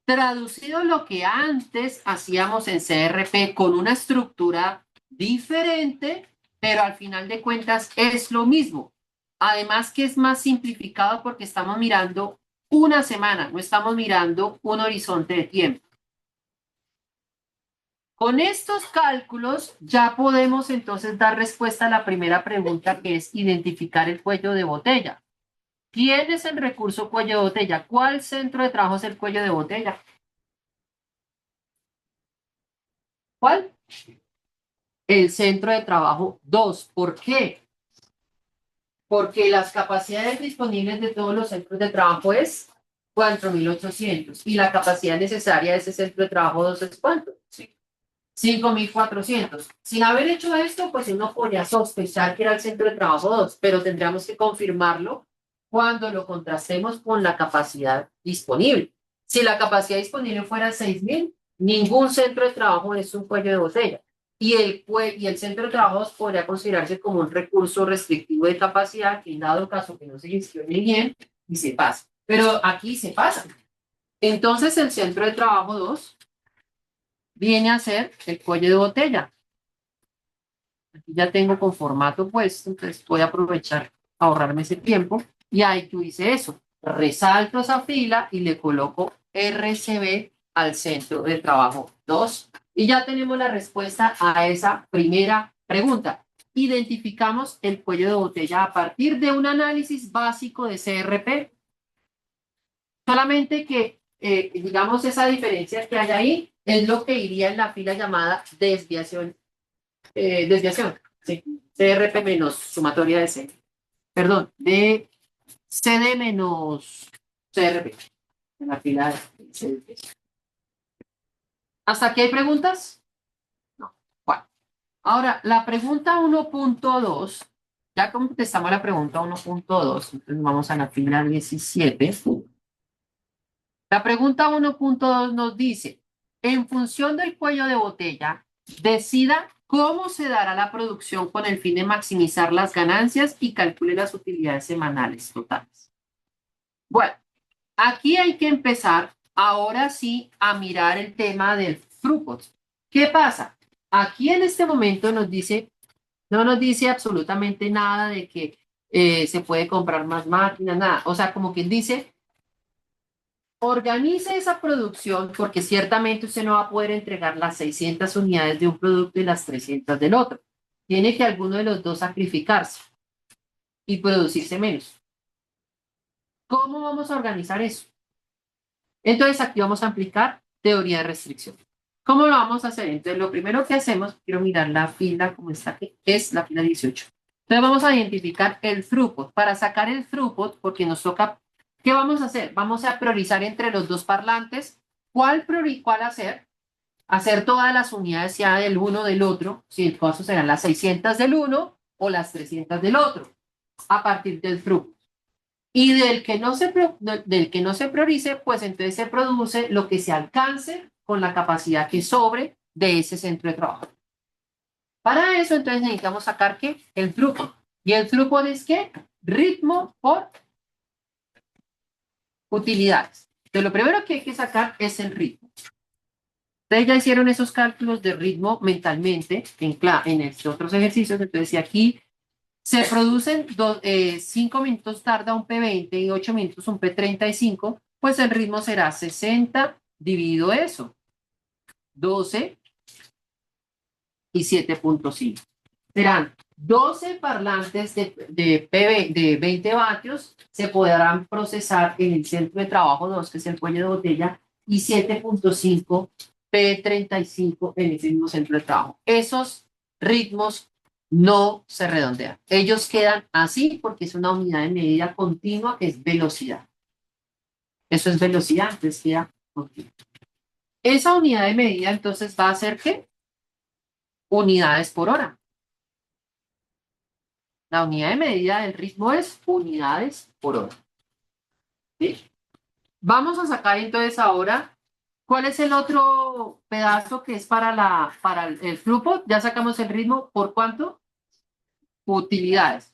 traducido lo que antes hacíamos en CRP con una estructura diferente, pero al final de cuentas es lo mismo. Además que es más simplificado porque estamos mirando una semana, no estamos mirando un horizonte de tiempo. Con estos cálculos ya podemos entonces dar respuesta a la primera pregunta, que es identificar el cuello de botella. ¿Quién es el recurso cuello de botella? ¿Cuál centro de trabajo es el cuello de botella? ¿Cuál? El centro de trabajo 2. ¿Por qué? Porque las capacidades disponibles de todos los centros de trabajo es 4.800 y la capacidad necesaria de ese centro de trabajo 2 es ¿cuánto? 5.400. Sin haber hecho esto, pues uno podría sospechar que era el centro de trabajo 2, pero tendríamos que confirmarlo cuando lo contrastemos con la capacidad disponible. Si la capacidad disponible fuera 6.000, ningún centro de trabajo es un cuello de botella. Y el centro de trabajo 2 podría considerarse como un recurso restrictivo de capacidad que en dado caso que no se gestione bien y se pasa. Pero aquí se pasa. Entonces el centro de trabajo 2 viene a ser el cuello de botella. Aquí ya tengo con formato puesto, entonces voy a aprovechar, ahorrarme ese tiempo. Y ahí tú hice eso. Resalto esa fila y le coloco RCB al centro de trabajo 2. Y ya tenemos la respuesta a esa primera pregunta. Identificamos el cuello de botella a partir de un análisis básico de CRP. Solamente que, digamos, esa diferencia que hay ahí es lo que iría en la fila llamada desviación, sí, CRP menos sumatoria de C, perdón, de CD menos CRP, en la fila de CD. ¿Hasta aquí hay preguntas? No. Bueno, ahora, la pregunta 1.2, ya contestamos la pregunta 1.2, entonces vamos a la fila 17. La pregunta 1.2 nos dice, en función del cuello de botella, decida cómo se dará la producción con el fin de maximizar las ganancias y calcule las utilidades semanales totales. Bueno, aquí hay que empezar ahora sí a mirar el tema del throughput. ¿Qué pasa? Aquí en este momento nos dice, no nos dice absolutamente nada de que se puede comprar más máquinas, nada. O sea, como quien dice, organice esa producción porque ciertamente usted no va a poder entregar las 600 unidades de un producto y las 300 del otro. Tiene que alguno de los dos sacrificarse y producirse menos. ¿Cómo vamos a organizar eso? Entonces aquí vamos a aplicar teoría de restricción. ¿Cómo lo vamos a hacer? Entonces lo primero que hacemos, quiero mirar la fila como está aquí, es la fila 18. Entonces vamos a identificar el throughput. Para sacar el throughput, porque nos toca, ¿qué vamos a hacer? Vamos a priorizar entre los dos parlantes. ¿Cuál hacer? Hacer todas las unidades ya del uno del otro, si el caso serán las 600 del uno o las 300 del otro, a partir del throughput. Y del que no se priorice, pues entonces se produce lo que se alcance con la capacidad que sobre de ese centro de trabajo. Para eso, entonces necesitamos sacar ¿qué? El throughput. ¿Y el throughput es qué? Ritmo por utilidades. Entonces, lo primero que hay que sacar es el ritmo. Ustedes ya hicieron esos cálculos de ritmo mentalmente en estos otros ejercicios. Entonces, si aquí se producen 5 minutos tarda un P20 y 8 minutos un P35, pues el ritmo será 60 dividido eso, 12 y 7.5. Serán 12 parlantes de 20 vatios, se podrán procesar en el centro de trabajo 2, que es el cuello de botella, y 7.5 P35 en ese mismo centro de trabajo. Esos ritmos no se redondean. Ellos quedan así porque es una unidad de medida continua que es velocidad. Eso es velocidad, entonces queda continua. Esa unidad de medida entonces va a ser ¿qué? Unidades por hora. La unidad de medida del ritmo es unidades por hora. ¿Sí? Vamos a sacar entonces ahora, ¿cuál es el otro pedazo que es para el throughput? Ya sacamos el ritmo, ¿por cuánto? Utilidades.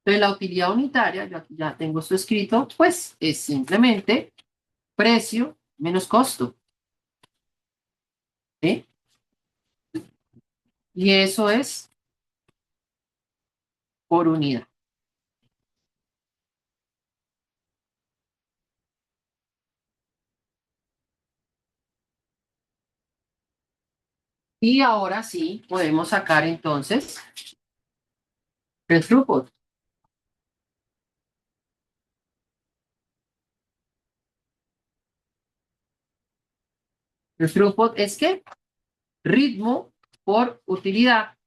Entonces la utilidad unitaria, yo aquí ya tengo esto escrito, pues es simplemente precio menos costo. ¿Sí? Y eso es por unidad. Y ahora sí podemos sacar entonces el throughput. El throughput es ¿qué? Ritmo por utilidad.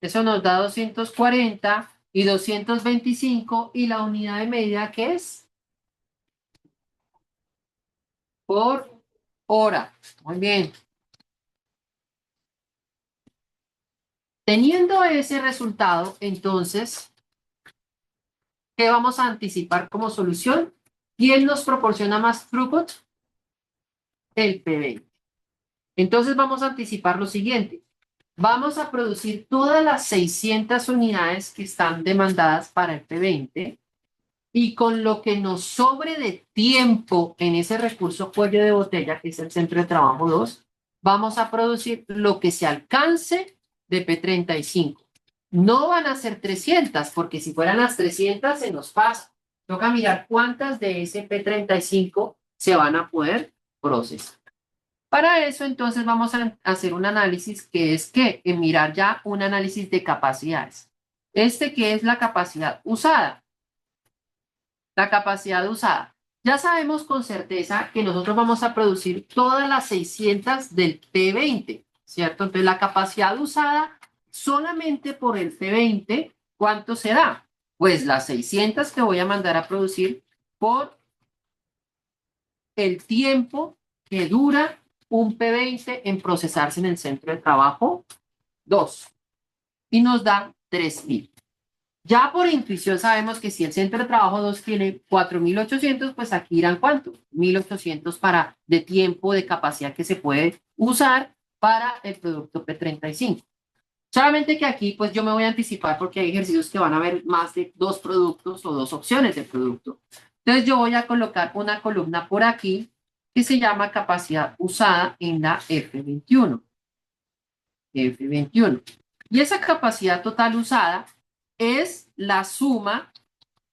Eso nos da 240 y 225 y la unidad de medida que es por hora. Muy bien. Teniendo ese resultado, entonces, ¿qué vamos a anticipar como solución? ¿Quién nos proporciona más throughput? El P20. Entonces vamos a anticipar lo siguiente. Vamos a producir todas las 600 unidades que están demandadas para el P20 y con lo que nos sobre de tiempo en ese recurso cuello de botella, que es el centro de trabajo 2, vamos a producir lo que se alcance de P35. No van a ser 300, porque si fueran las 300 se nos pasa. Toca mirar cuántas de ese P35 se van a poder procesar. Para eso, entonces, vamos a hacer un análisis que es que mirar ya un análisis de capacidades. Que es la capacidad usada. La capacidad usada. Ya sabemos con certeza que nosotros vamos a producir todas las 600 del P20, ¿cierto? Entonces, la capacidad usada solamente por el P20, ¿cuánto será? Pues las 600 que voy a mandar a producir por el tiempo que dura un P20 en procesarse en el centro de trabajo 2 y nos da 3000. Ya por intuición sabemos que si el centro de trabajo 2 tiene 4800, pues aquí irán ¿cuánto? 1800 de tiempo de capacidad que se puede usar para el producto P35. Solamente que aquí pues yo me voy a anticipar porque hay ejercicios que van a haber más de 2 productos o 2 opciones de producto. Entonces yo voy a colocar una columna por aquí que se llama capacidad usada en la F21. F21. Y esa capacidad total usada es la suma,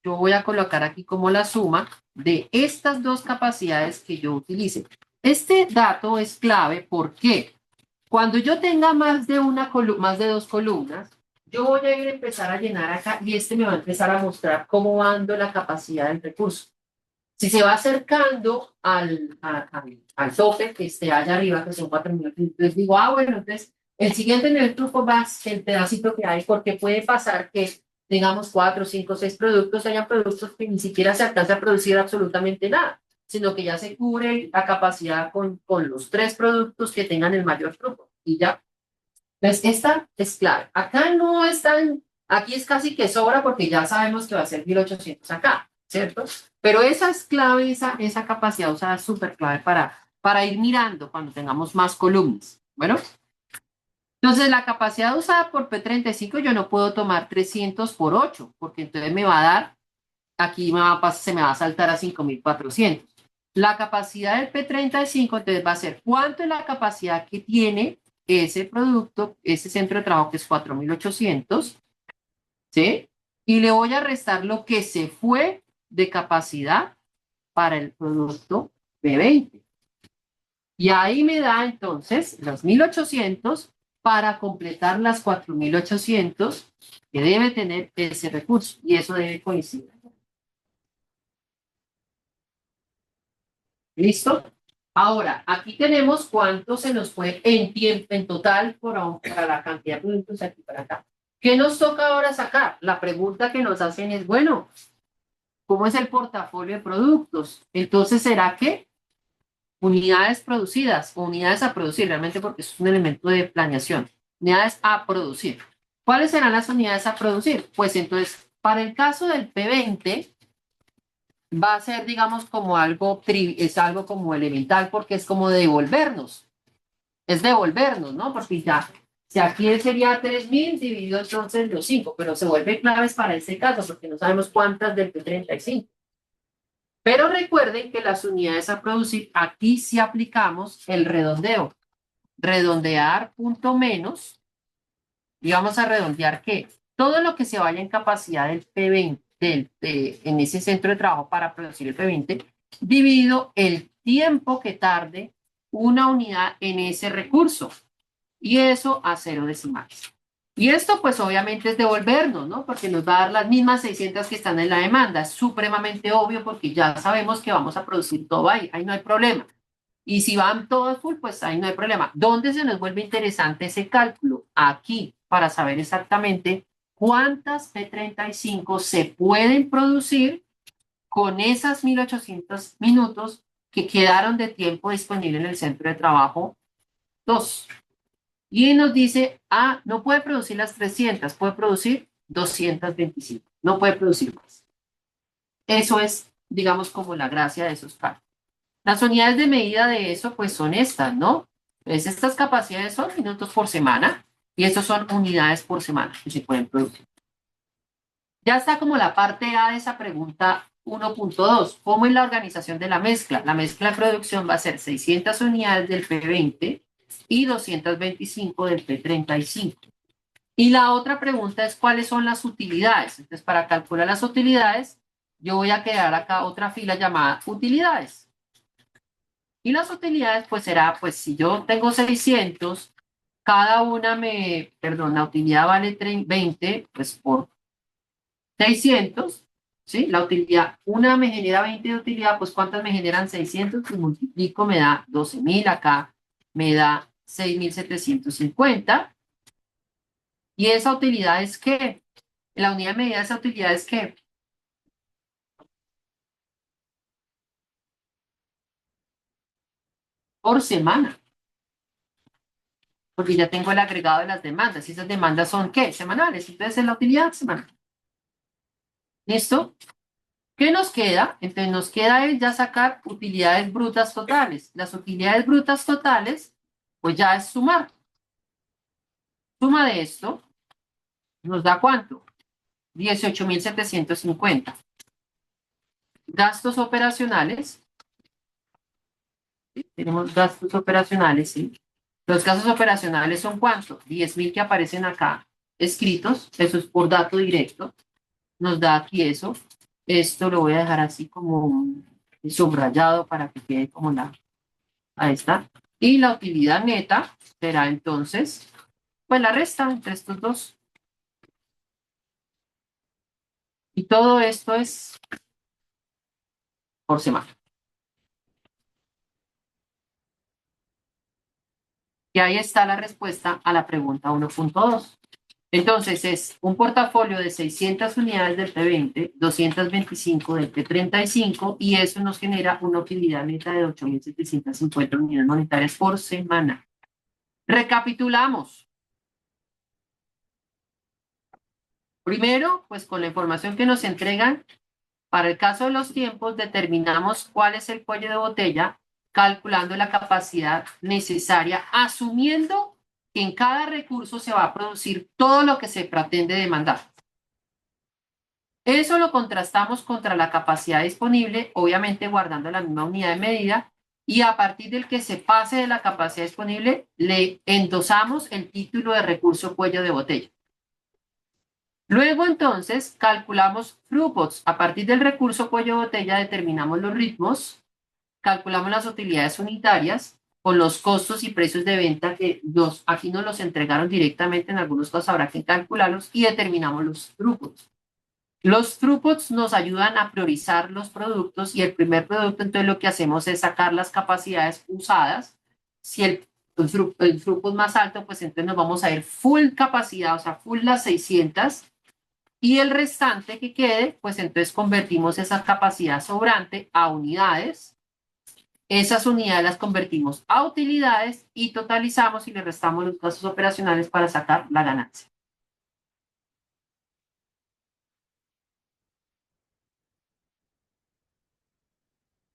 yo voy a colocar aquí como la suma de estas dos capacidades que yo utilice. Este dato es clave porque cuando yo tenga más de más de dos columnas, yo voy a ir a empezar a llenar acá y me va a empezar a mostrar cómo va dando la capacidad del recurso. Si se va acercando al tope que esté allá arriba, que son 4000, entonces digo, bueno, entonces el siguiente en el truco va a ser el pedacito que hay, porque puede pasar que tengamos 4, 5, 6 productos, hayan productos que ni siquiera se alcanza a producir absolutamente nada, sino que ya se cubre la capacidad con los 3 productos que tengan el mayor truco y ya. Entonces, esta es clave. Acá no están, aquí es casi que sobra porque ya sabemos que va a ser 1800 acá, ¿cierto? Pero esa es clave, esa capacidad usada es súper clave para ir mirando cuando tengamos más columnas. Bueno, entonces la capacidad usada por P35 yo no puedo tomar 300 por 8, porque entonces me va a dar, aquí se me va a saltar a 5400. La capacidad del P35 entonces va a ser cuánto es la capacidad que tiene ese producto, ese centro de trabajo que es 4800, ¿sí? Y le voy a restar lo que se fue de capacidad para el producto P20. Y ahí me da entonces los 1800 para completar las 4800 que debe tener ese recurso. Y eso debe coincidir. ¿Listo? Ahora, aquí tenemos cuánto se nos fue en tiempo, en total, para la cantidad de productos aquí para acá. ¿Qué nos toca ahora sacar? La pregunta que nos hacen es, bueno, ¿cómo es el portafolio de productos? Entonces, ¿será que unidades producidas o unidades a producir? Realmente porque es un elemento de planeación. Unidades a producir. ¿Cuáles serán las unidades a producir? Pues entonces, para el caso del P20, va a ser, digamos, como es algo como elemental porque es como devolvernos. Es devolvernos, ¿no? Porque ya, si aquí sería 3000 dividido entonces los 5, pero se vuelve claves para este caso porque no sabemos cuántas del P35. Pero recuerden que las unidades a producir, aquí sí aplicamos el redondeo. Redondear punto menos, y vamos a redondear que todo lo que se vaya en capacidad del P20, en ese centro de trabajo para producir el P20, dividido el tiempo que tarde una unidad en ese recurso. Y eso a 0 decimales. Y esto pues obviamente es devolvernos, ¿no? Porque nos va a dar las mismas 600 que están en la demanda. Es supremamente obvio porque ya sabemos que vamos a producir todo ahí no hay problema. Y si van todos full, pues ahí no hay problema. ¿Dónde se nos vuelve interesante ese cálculo? Aquí, para saber exactamente cuántas P35 se pueden producir con esas 1800 minutos que quedaron de tiempo disponible en el centro de trabajo 2. Y nos dice, no puede producir las 300, puede producir 225, no puede producir más. Eso es, digamos, como la gracia de esos cálculos. Las unidades de medida de eso, pues son estas, ¿no? Pues estas capacidades son minutos por semana y estos son unidades por semana que se pueden producir. Ya está como la parte A de esa pregunta 1.2. ¿Cómo es la organización de la mezcla? La mezcla de producción va a ser 600 unidades del P20 y 225 del P35. Y la otra pregunta es cuáles son las utilidades. Entonces, para calcular las utilidades, yo voy a crear acá otra fila llamada utilidades. Y las utilidades, pues será, pues si yo tengo 600, cada una la utilidad vale 20, pues por 600, ¿sí? La utilidad, una me genera 20 de utilidad, pues ¿cuántas me generan 600? Pues multiplico, me da 12.000 acá, me da 6.750. ¿Y esa utilidad es qué? La unidad de medida de esa utilidad es qué? Por semana, porque ya tengo el agregado de las demandas. Y esas demandas son ¿qué? Semanales. Entonces es la utilidad semanal. ¿Listo? ¿Qué nos queda? Entonces nos queda es ya sacar utilidades brutas totales. Las utilidades brutas totales, pues ya es sumar. Suma de esto nos da ¿cuánto? 18.750. Gastos operacionales. ¿Sí? Tenemos gastos operacionales, ¿sí? Los gastos operacionales son ¿cuánto? 10.000 que aparecen acá escritos. Eso es por dato directo. Nos da aquí eso. Esto lo voy a dejar así como subrayado para que quede como ahí está. Y la utilidad neta será entonces, pues la resta entre estos dos. Y todo esto es por semana. Y ahí está la respuesta a la pregunta 1.2. Entonces es un portafolio de 600 unidades del P20, 225 del P35 y eso nos genera una utilidad neta de 8.750 unidades monetarias por semana. Recapitulamos. Primero, pues con la información que nos entregan, para el caso de los tiempos, determinamos cuál es el cuello de botella, calculando la capacidad necesaria, asumiendo que en cada recurso se va a producir todo lo que se pretende demandar. Eso lo contrastamos contra la capacidad disponible, obviamente guardando la misma unidad de medida, y a partir del que se pase de la capacidad disponible, le endosamos el título de recurso cuello de botella. Luego entonces calculamos throughputs. A partir del recurso cuello de botella determinamos los ritmos, calculamos las utilidades unitarias con los costos y precios de venta que aquí nos los entregaron directamente, en algunos casos habrá que calcularlos y determinamos los throughputs. Los throughputs nos ayudan a priorizar los productos y el primer producto entonces lo que hacemos es sacar las capacidades usadas. Si el throughput más alto, pues entonces nos vamos a ir full capacidad, o sea, full las 600 y el restante que quede, pues entonces convertimos esa capacidad sobrante a unidades. Esas unidades las convertimos a utilidades y totalizamos y le restamos los gastos operacionales para sacar la ganancia.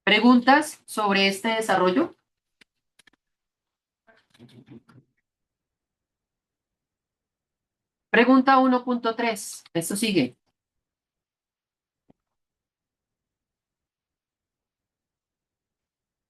¿Preguntas sobre este desarrollo? Pregunta 1.3. Esto sigue.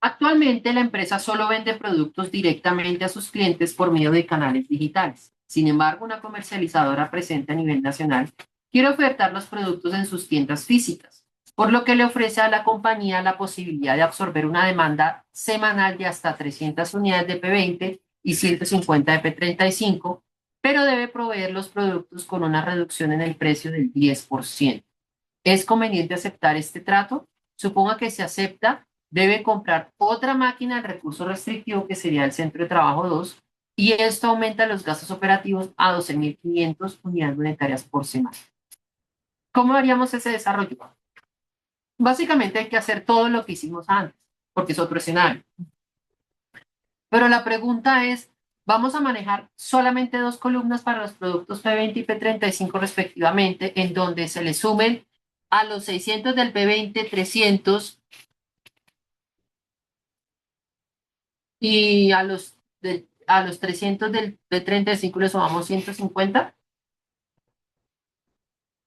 Actualmente la empresa solo vende productos directamente a sus clientes por medio de canales digitales. Sin embargo, una comercializadora presente a nivel nacional quiere ofertar los productos en sus tiendas físicas, por lo que le ofrece a la compañía la posibilidad de absorber una demanda semanal de hasta 300 unidades de P20 y 150 de P35, pero debe proveer los productos con una reducción en el precio del 10%. ¿Es conveniente aceptar este trato? Suponga que se acepta, debe comprar otra máquina del recurso restrictivo que sería el centro de trabajo 2 y esto aumenta los gastos operativos a 12.500 unidades monetarias por semana. ¿Cómo haríamos ese desarrollo? Básicamente hay que hacer todo lo que hicimos antes, porque es otro escenario. Pero la pregunta es, Vamos a manejar solamente dos columnas para los productos P20 y P35 respectivamente, en donde se le sumen a los 600 del P20 300 y a los 300 del P35 le sumamos 150.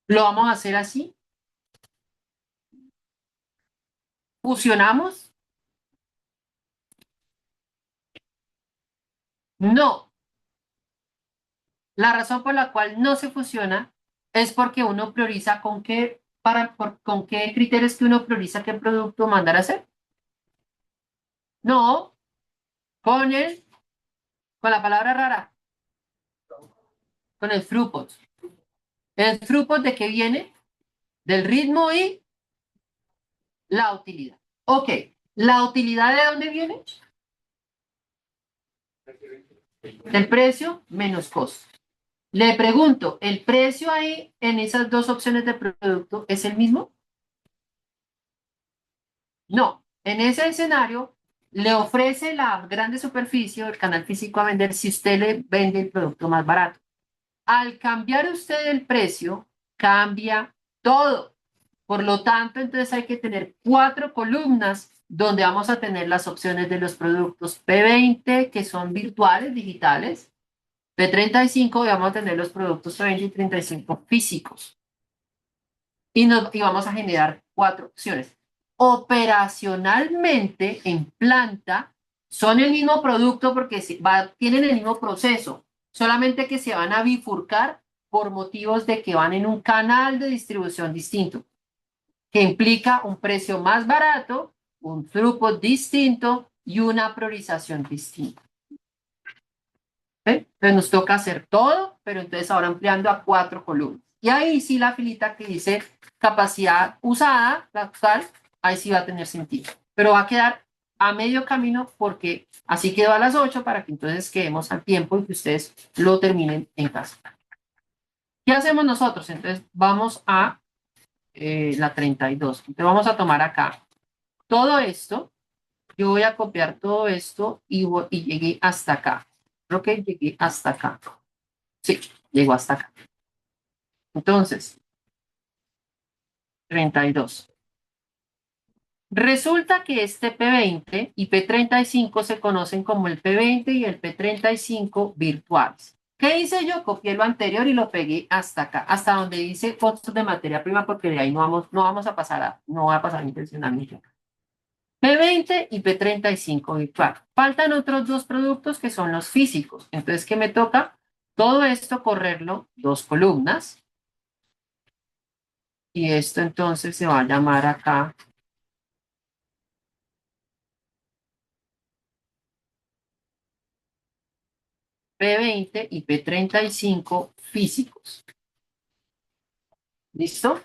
Lo vamos a hacer así. ¿Fusionamos? No. La razón por la cual no se fusiona es porque uno prioriza con qué criterios que uno prioriza qué producto mandar a hacer. No, con con la palabra rara, con el throughput. ¿El throughput de qué viene? Del ritmo y la utilidad. Ok, ¿la utilidad de dónde viene? Del precio menos costo. Le pregunto, ¿el precio ahí en esas dos opciones de producto es el mismo? No, en ese escenario le ofrece la grande superficie o el canal físico a vender si usted le vende el producto más barato. Al cambiar usted el precio, cambia todo. Por lo tanto, entonces hay que tener 4 columnas donde vamos a tener las opciones de los productos P20, que son virtuales, digitales, P35, y vamos a tener los productos P20 y 35 físicos. Y vamos a generar 4 opciones. Operacionalmente, en planta, son el mismo producto porque tienen el mismo proceso, solamente que se van a bifurcar por motivos de que van en un canal de distribución distinto, que implica un precio más barato, un throughput distinto y una priorización distinta. ¿Sí? Entonces nos toca hacer todo, pero entonces ahora ampliando a 4 columnas. Y ahí sí la filita que dice capacidad usada, la total, ahí sí va a tener sentido. Pero va a quedar a medio camino porque así quedó a las 8 para que entonces quedemos al tiempo y que ustedes lo terminen en casa. ¿Qué hacemos nosotros? Entonces vamos a la 32. Entonces vamos a tomar acá todo esto. Yo voy a copiar todo esto y llegué hasta acá. Creo que llegué hasta acá. Sí, llegó hasta acá. Entonces, 32. Resulta que este P20 y P35 se conocen como el P20 y el P35 virtuales. ¿Qué hice yo? Copié lo anterior y lo pegué hasta acá, hasta donde dice costos de materia prima, porque de ahí no vamos a pasar no va a pasar intencionalmente. P20 y P35 virtual. Faltan otros dos productos que son los físicos. Entonces, ¿qué me toca? Todo esto correrlo 2 columnas. Y esto entonces se va a llamar acá P20 y P35 físicos. ¿Listo?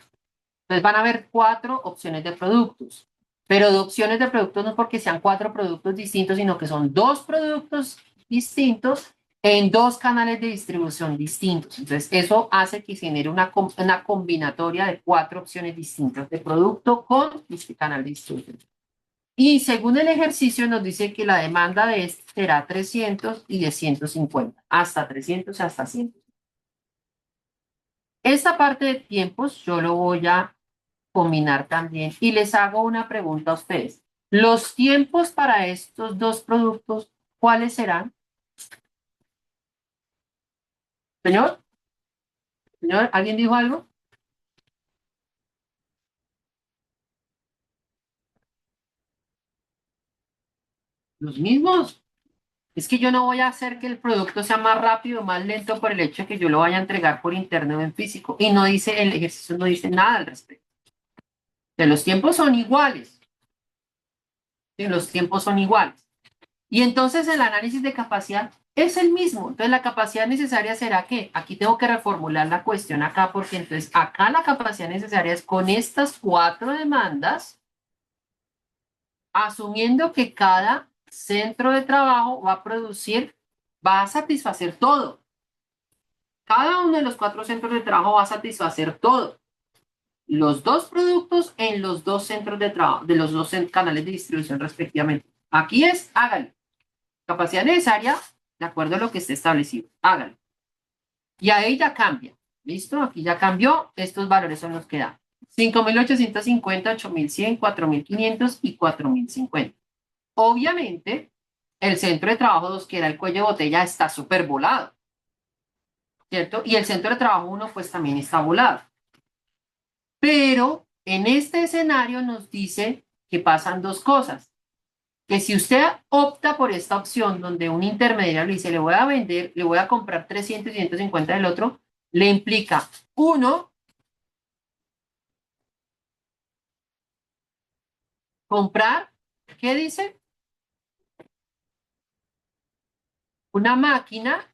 Entonces van a haber 4 opciones de productos. Pero de opciones de productos no porque sean 4 productos distintos, sino que son 2 productos distintos en 2 canales de distribución distintos. Entonces eso hace que se genere una combinatoria de 4 opciones distintas de producto con este canal de distribución. Y según el ejercicio nos dice que la demanda de este será 300 y de 150, hasta 300 y hasta 100. Esta parte de tiempos yo lo voy a combinar también y les hago una pregunta a ustedes. Los tiempos para estos dos productos, ¿cuáles serán? Señor, señor, ¿alguien dijo algo? Los mismos. Es que yo no voy a hacer que el producto sea más rápido o más lento por el hecho de que yo lo vaya a entregar por internet o en físico. Y no dice, el ejercicio no dice nada al respecto. De los tiempos son iguales. De los tiempos son iguales. Y entonces el análisis de capacidad es el mismo. Entonces la capacidad necesaria será que aquí tengo que reformular la cuestión acá porque entonces acá la capacidad necesaria es con estas 4 demandas, asumiendo que cada centro de trabajo va a satisfacer todo. Cada uno de los 4 centros de trabajo va a satisfacer todo. Los 2 productos en los 2 centros de trabajo, de los 2 canales de distribución respectivamente. Aquí es, hágale. Capacidad necesaria de acuerdo a lo que esté establecido. Hágalo. Y ahí ya cambia. ¿Listo? Aquí ya cambió. Estos valores son los que dan. 5.850, 8.100, 4.500 y 4.050. Obviamente, el centro de trabajo 2, que era el cuello de botella, está súper volado, ¿cierto? Y el centro de trabajo 1, pues también está volado. Pero en este escenario nos dice que pasan dos cosas. Que si usted opta por esta opción donde un intermediario le dice, le voy a vender, le voy a comprar 300 y 150 del otro, le implica, uno, comprar, ¿qué dice? Una máquina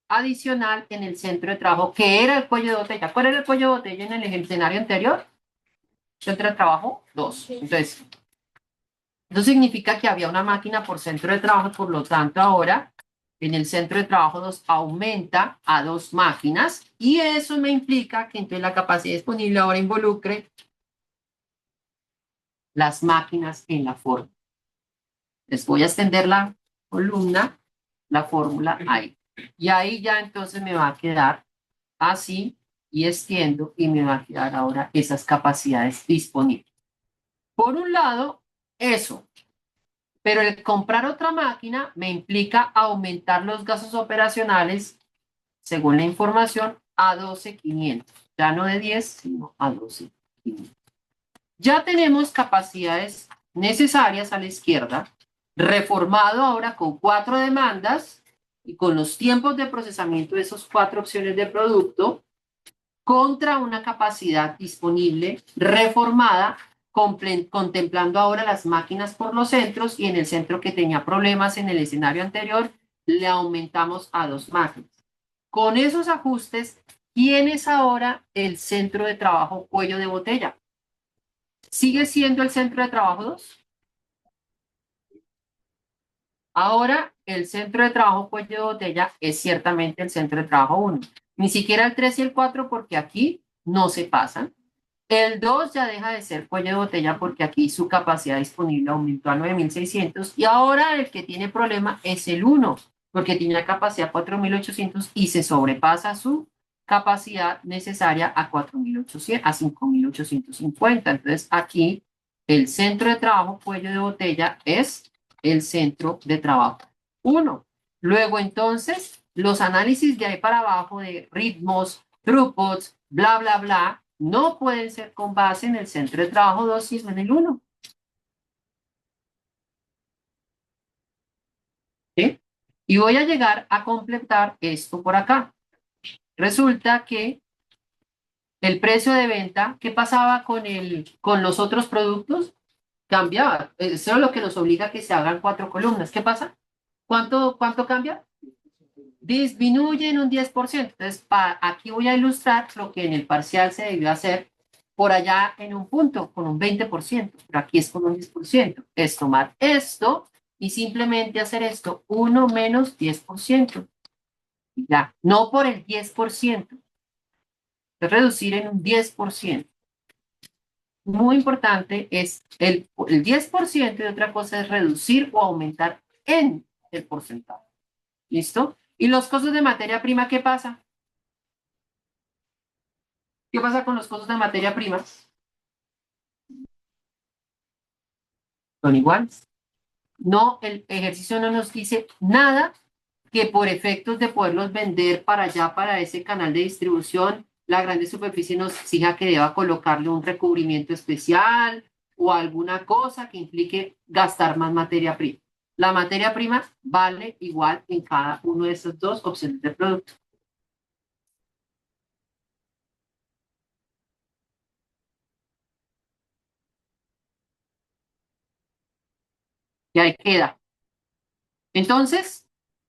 adicional en el centro de trabajo, que era el cuello de botella. ¿Cuál era el cuello de botella en el escenario anterior? Centro de trabajo 2. Entonces, eso significa que había una máquina por centro de trabajo, por lo tanto ahora en el centro de trabajo 2 aumenta a 2 máquinas y eso me implica que entonces la capacidad disponible ahora involucre las máquinas en la fórmula. Les voy a extender la columna, la fórmula ahí. Y ahí ya entonces me va a quedar así y extiendo y me va a quedar ahora esas capacidades disponibles. Por un lado, eso. Pero el comprar otra máquina me implica aumentar los gastos operacionales, según la información, a 12.500. Ya no de 10, sino a 12.500. Ya tenemos capacidades necesarias a la izquierda, reformado ahora con 4 demandas y con los tiempos de procesamiento de esas 4 opciones de producto contra una capacidad disponible reformada, contemplando ahora las máquinas por los centros y en el centro que tenía problemas en el escenario anterior, le aumentamos a 2 máquinas. Con esos ajustes, ¿quién es ahora el centro de trabajo cuello de botella? ¿Sigue siendo el centro de trabajo 2? Ahora, el centro de trabajo cuello de botella es ciertamente el centro de trabajo 1. Ni siquiera el 3 y el 4 porque aquí no se pasan. El 2 ya deja de ser cuello de botella porque aquí su capacidad disponible aumentó a 9.600 y ahora el que tiene problema es el 1 porque tiene la capacidad 4.800 y se sobrepasa su capacidad necesaria a 4.800, a 5.850. Entonces aquí el centro de trabajo cuello de botella es el centro de trabajo 1. Luego entonces los análisis de ahí para abajo de ritmos, throughputs, bla, bla, bla, no pueden ser con base en el centro de trabajo 2, sino en el 1. ¿Sí? Y voy a llegar a completar esto por acá. Resulta que el precio de venta, ¿qué pasaba con los otros productos? Cambiaba. Eso es lo que nos obliga a que se hagan 4 columnas. ¿Qué pasa? ¿Cuánto cambia? Disminuye en un 10%. Entonces, aquí voy a ilustrar lo que en el parcial se debió hacer por allá en un punto, con un 20%, pero aquí es con un 10%. Es tomar esto y simplemente hacer esto, 1 menos 10%. Ya, no por el 10%, es reducir en un 10%. Muy importante es el 10% y otra cosa es reducir o aumentar en el porcentaje. ¿Listo? ¿Y los costos de materia prima qué pasa? ¿Qué pasa con los costos de materia prima? Son iguales. No, el ejercicio no nos dice nada que por efectos de poderlos vender para allá, para ese canal de distribución, la grande superficie nos exija que deba colocarle un recubrimiento especial o alguna cosa que implique gastar más materia prima. La materia prima vale igual en cada una de esas dos opciones de producto. Y ahí queda. Entonces,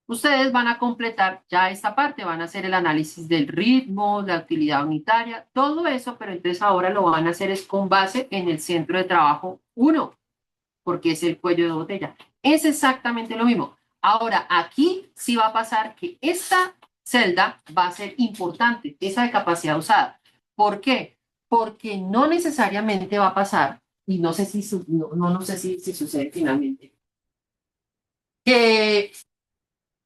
ustedes van a completar ya esta parte, van a hacer el análisis del ritmo, la utilidad unitaria, todo eso, pero entonces ahora lo van a hacer es con base en el centro de trabajo 1, porque es el cuello de botella. Es exactamente lo mismo. Ahora, aquí sí va a pasar que esta celda va a ser importante, esa de capacidad usada. ¿Por qué? Porque no necesariamente va a pasar y no sé si, no sé si sucede finalmente, que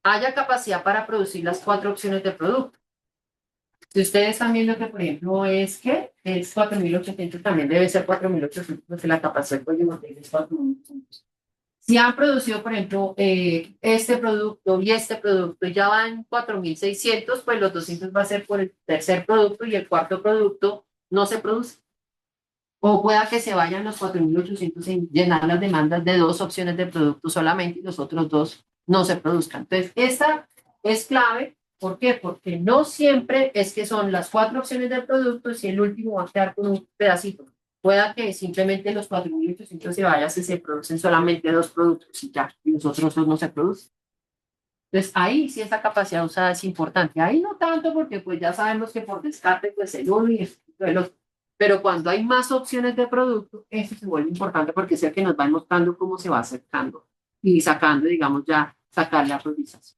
haya capacidad para producir las cuatro opciones de producto. Si ustedes están viendo que, por ejemplo, es 4.800, también debe ser 4.800, porque la capacidad de botella es 4.800. Si han producido, por ejemplo, este producto y este producto y ya van 4.600, pues los 200 va a ser por el tercer producto y el cuarto producto no se produce. O pueda que se vayan los 4.800 en llenar las demandas de dos opciones de producto solamente y los otros dos no se produzcan. Entonces, esta es clave. ¿Por qué? Porque no siempre es que son las cuatro opciones de producto y el último va a quedar con un pedacito. Pueda que simplemente los 4.800 se vayan si se producen solamente dos productos y ya, y los otros dos no se producen. Entonces, ahí sí esa capacidad usada es importante. Ahí no tanto porque pues ya sabemos que por descarte pues el uno y el otro. Pero cuando hay más opciones de producto, eso se vuelve importante porque es el que nos va mostrando cómo se va acercando y sacando, digamos, ya sacar la priorización.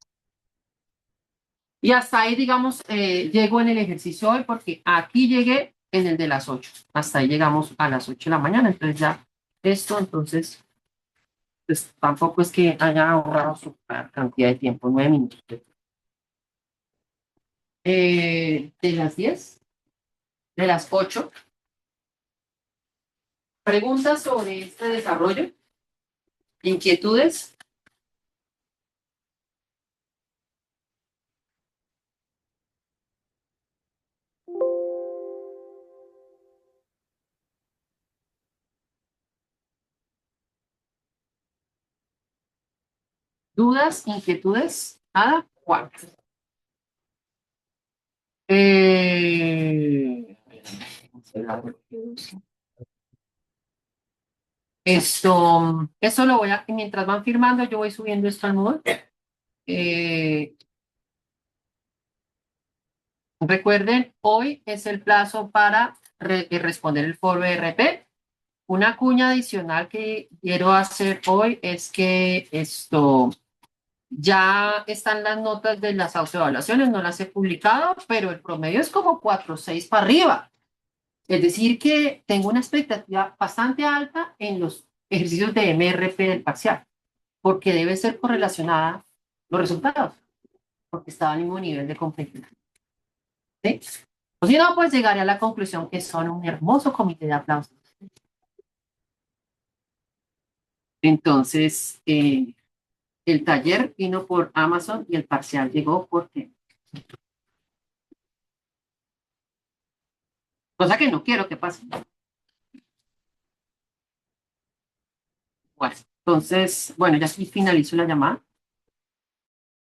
Y hasta ahí, digamos, llego en el ejercicio hoy porque aquí llegué en el de las 8. Hasta ahí llegamos a las 8 de la mañana. Entonces ya esto, entonces, pues tampoco es que haya ahorrado su cantidad de tiempo, 9 minutos. De las 10, de las 8. Preguntas sobre este desarrollo, inquietudes, dudas, inquietudes. Nada, Juan. Eh, esto lo voy a, mientras van firmando, yo voy subiendo esto al Moodle. Eh, recuerden, hoy es el plazo para responder el foro RP. Una cuña adicional que quiero hacer hoy es que ya están las notas de las autoevaluaciones, no las he publicado, pero el promedio es como 4.6 para arriba. Es decir, que tengo una expectativa bastante alta en los ejercicios de MRP del parcial, porque debe ser correlacionada los resultados, porque está al mismo nivel de complejidad. ¿Sí? O si no, pues llegaré a la conclusión que son un hermoso comité de aplausos. Entonces, el taller vino por Amazon y el parcial llegó porque, cosa que no quiero que pase. Bueno, entonces, bueno, ya aquí finalizo la llamada.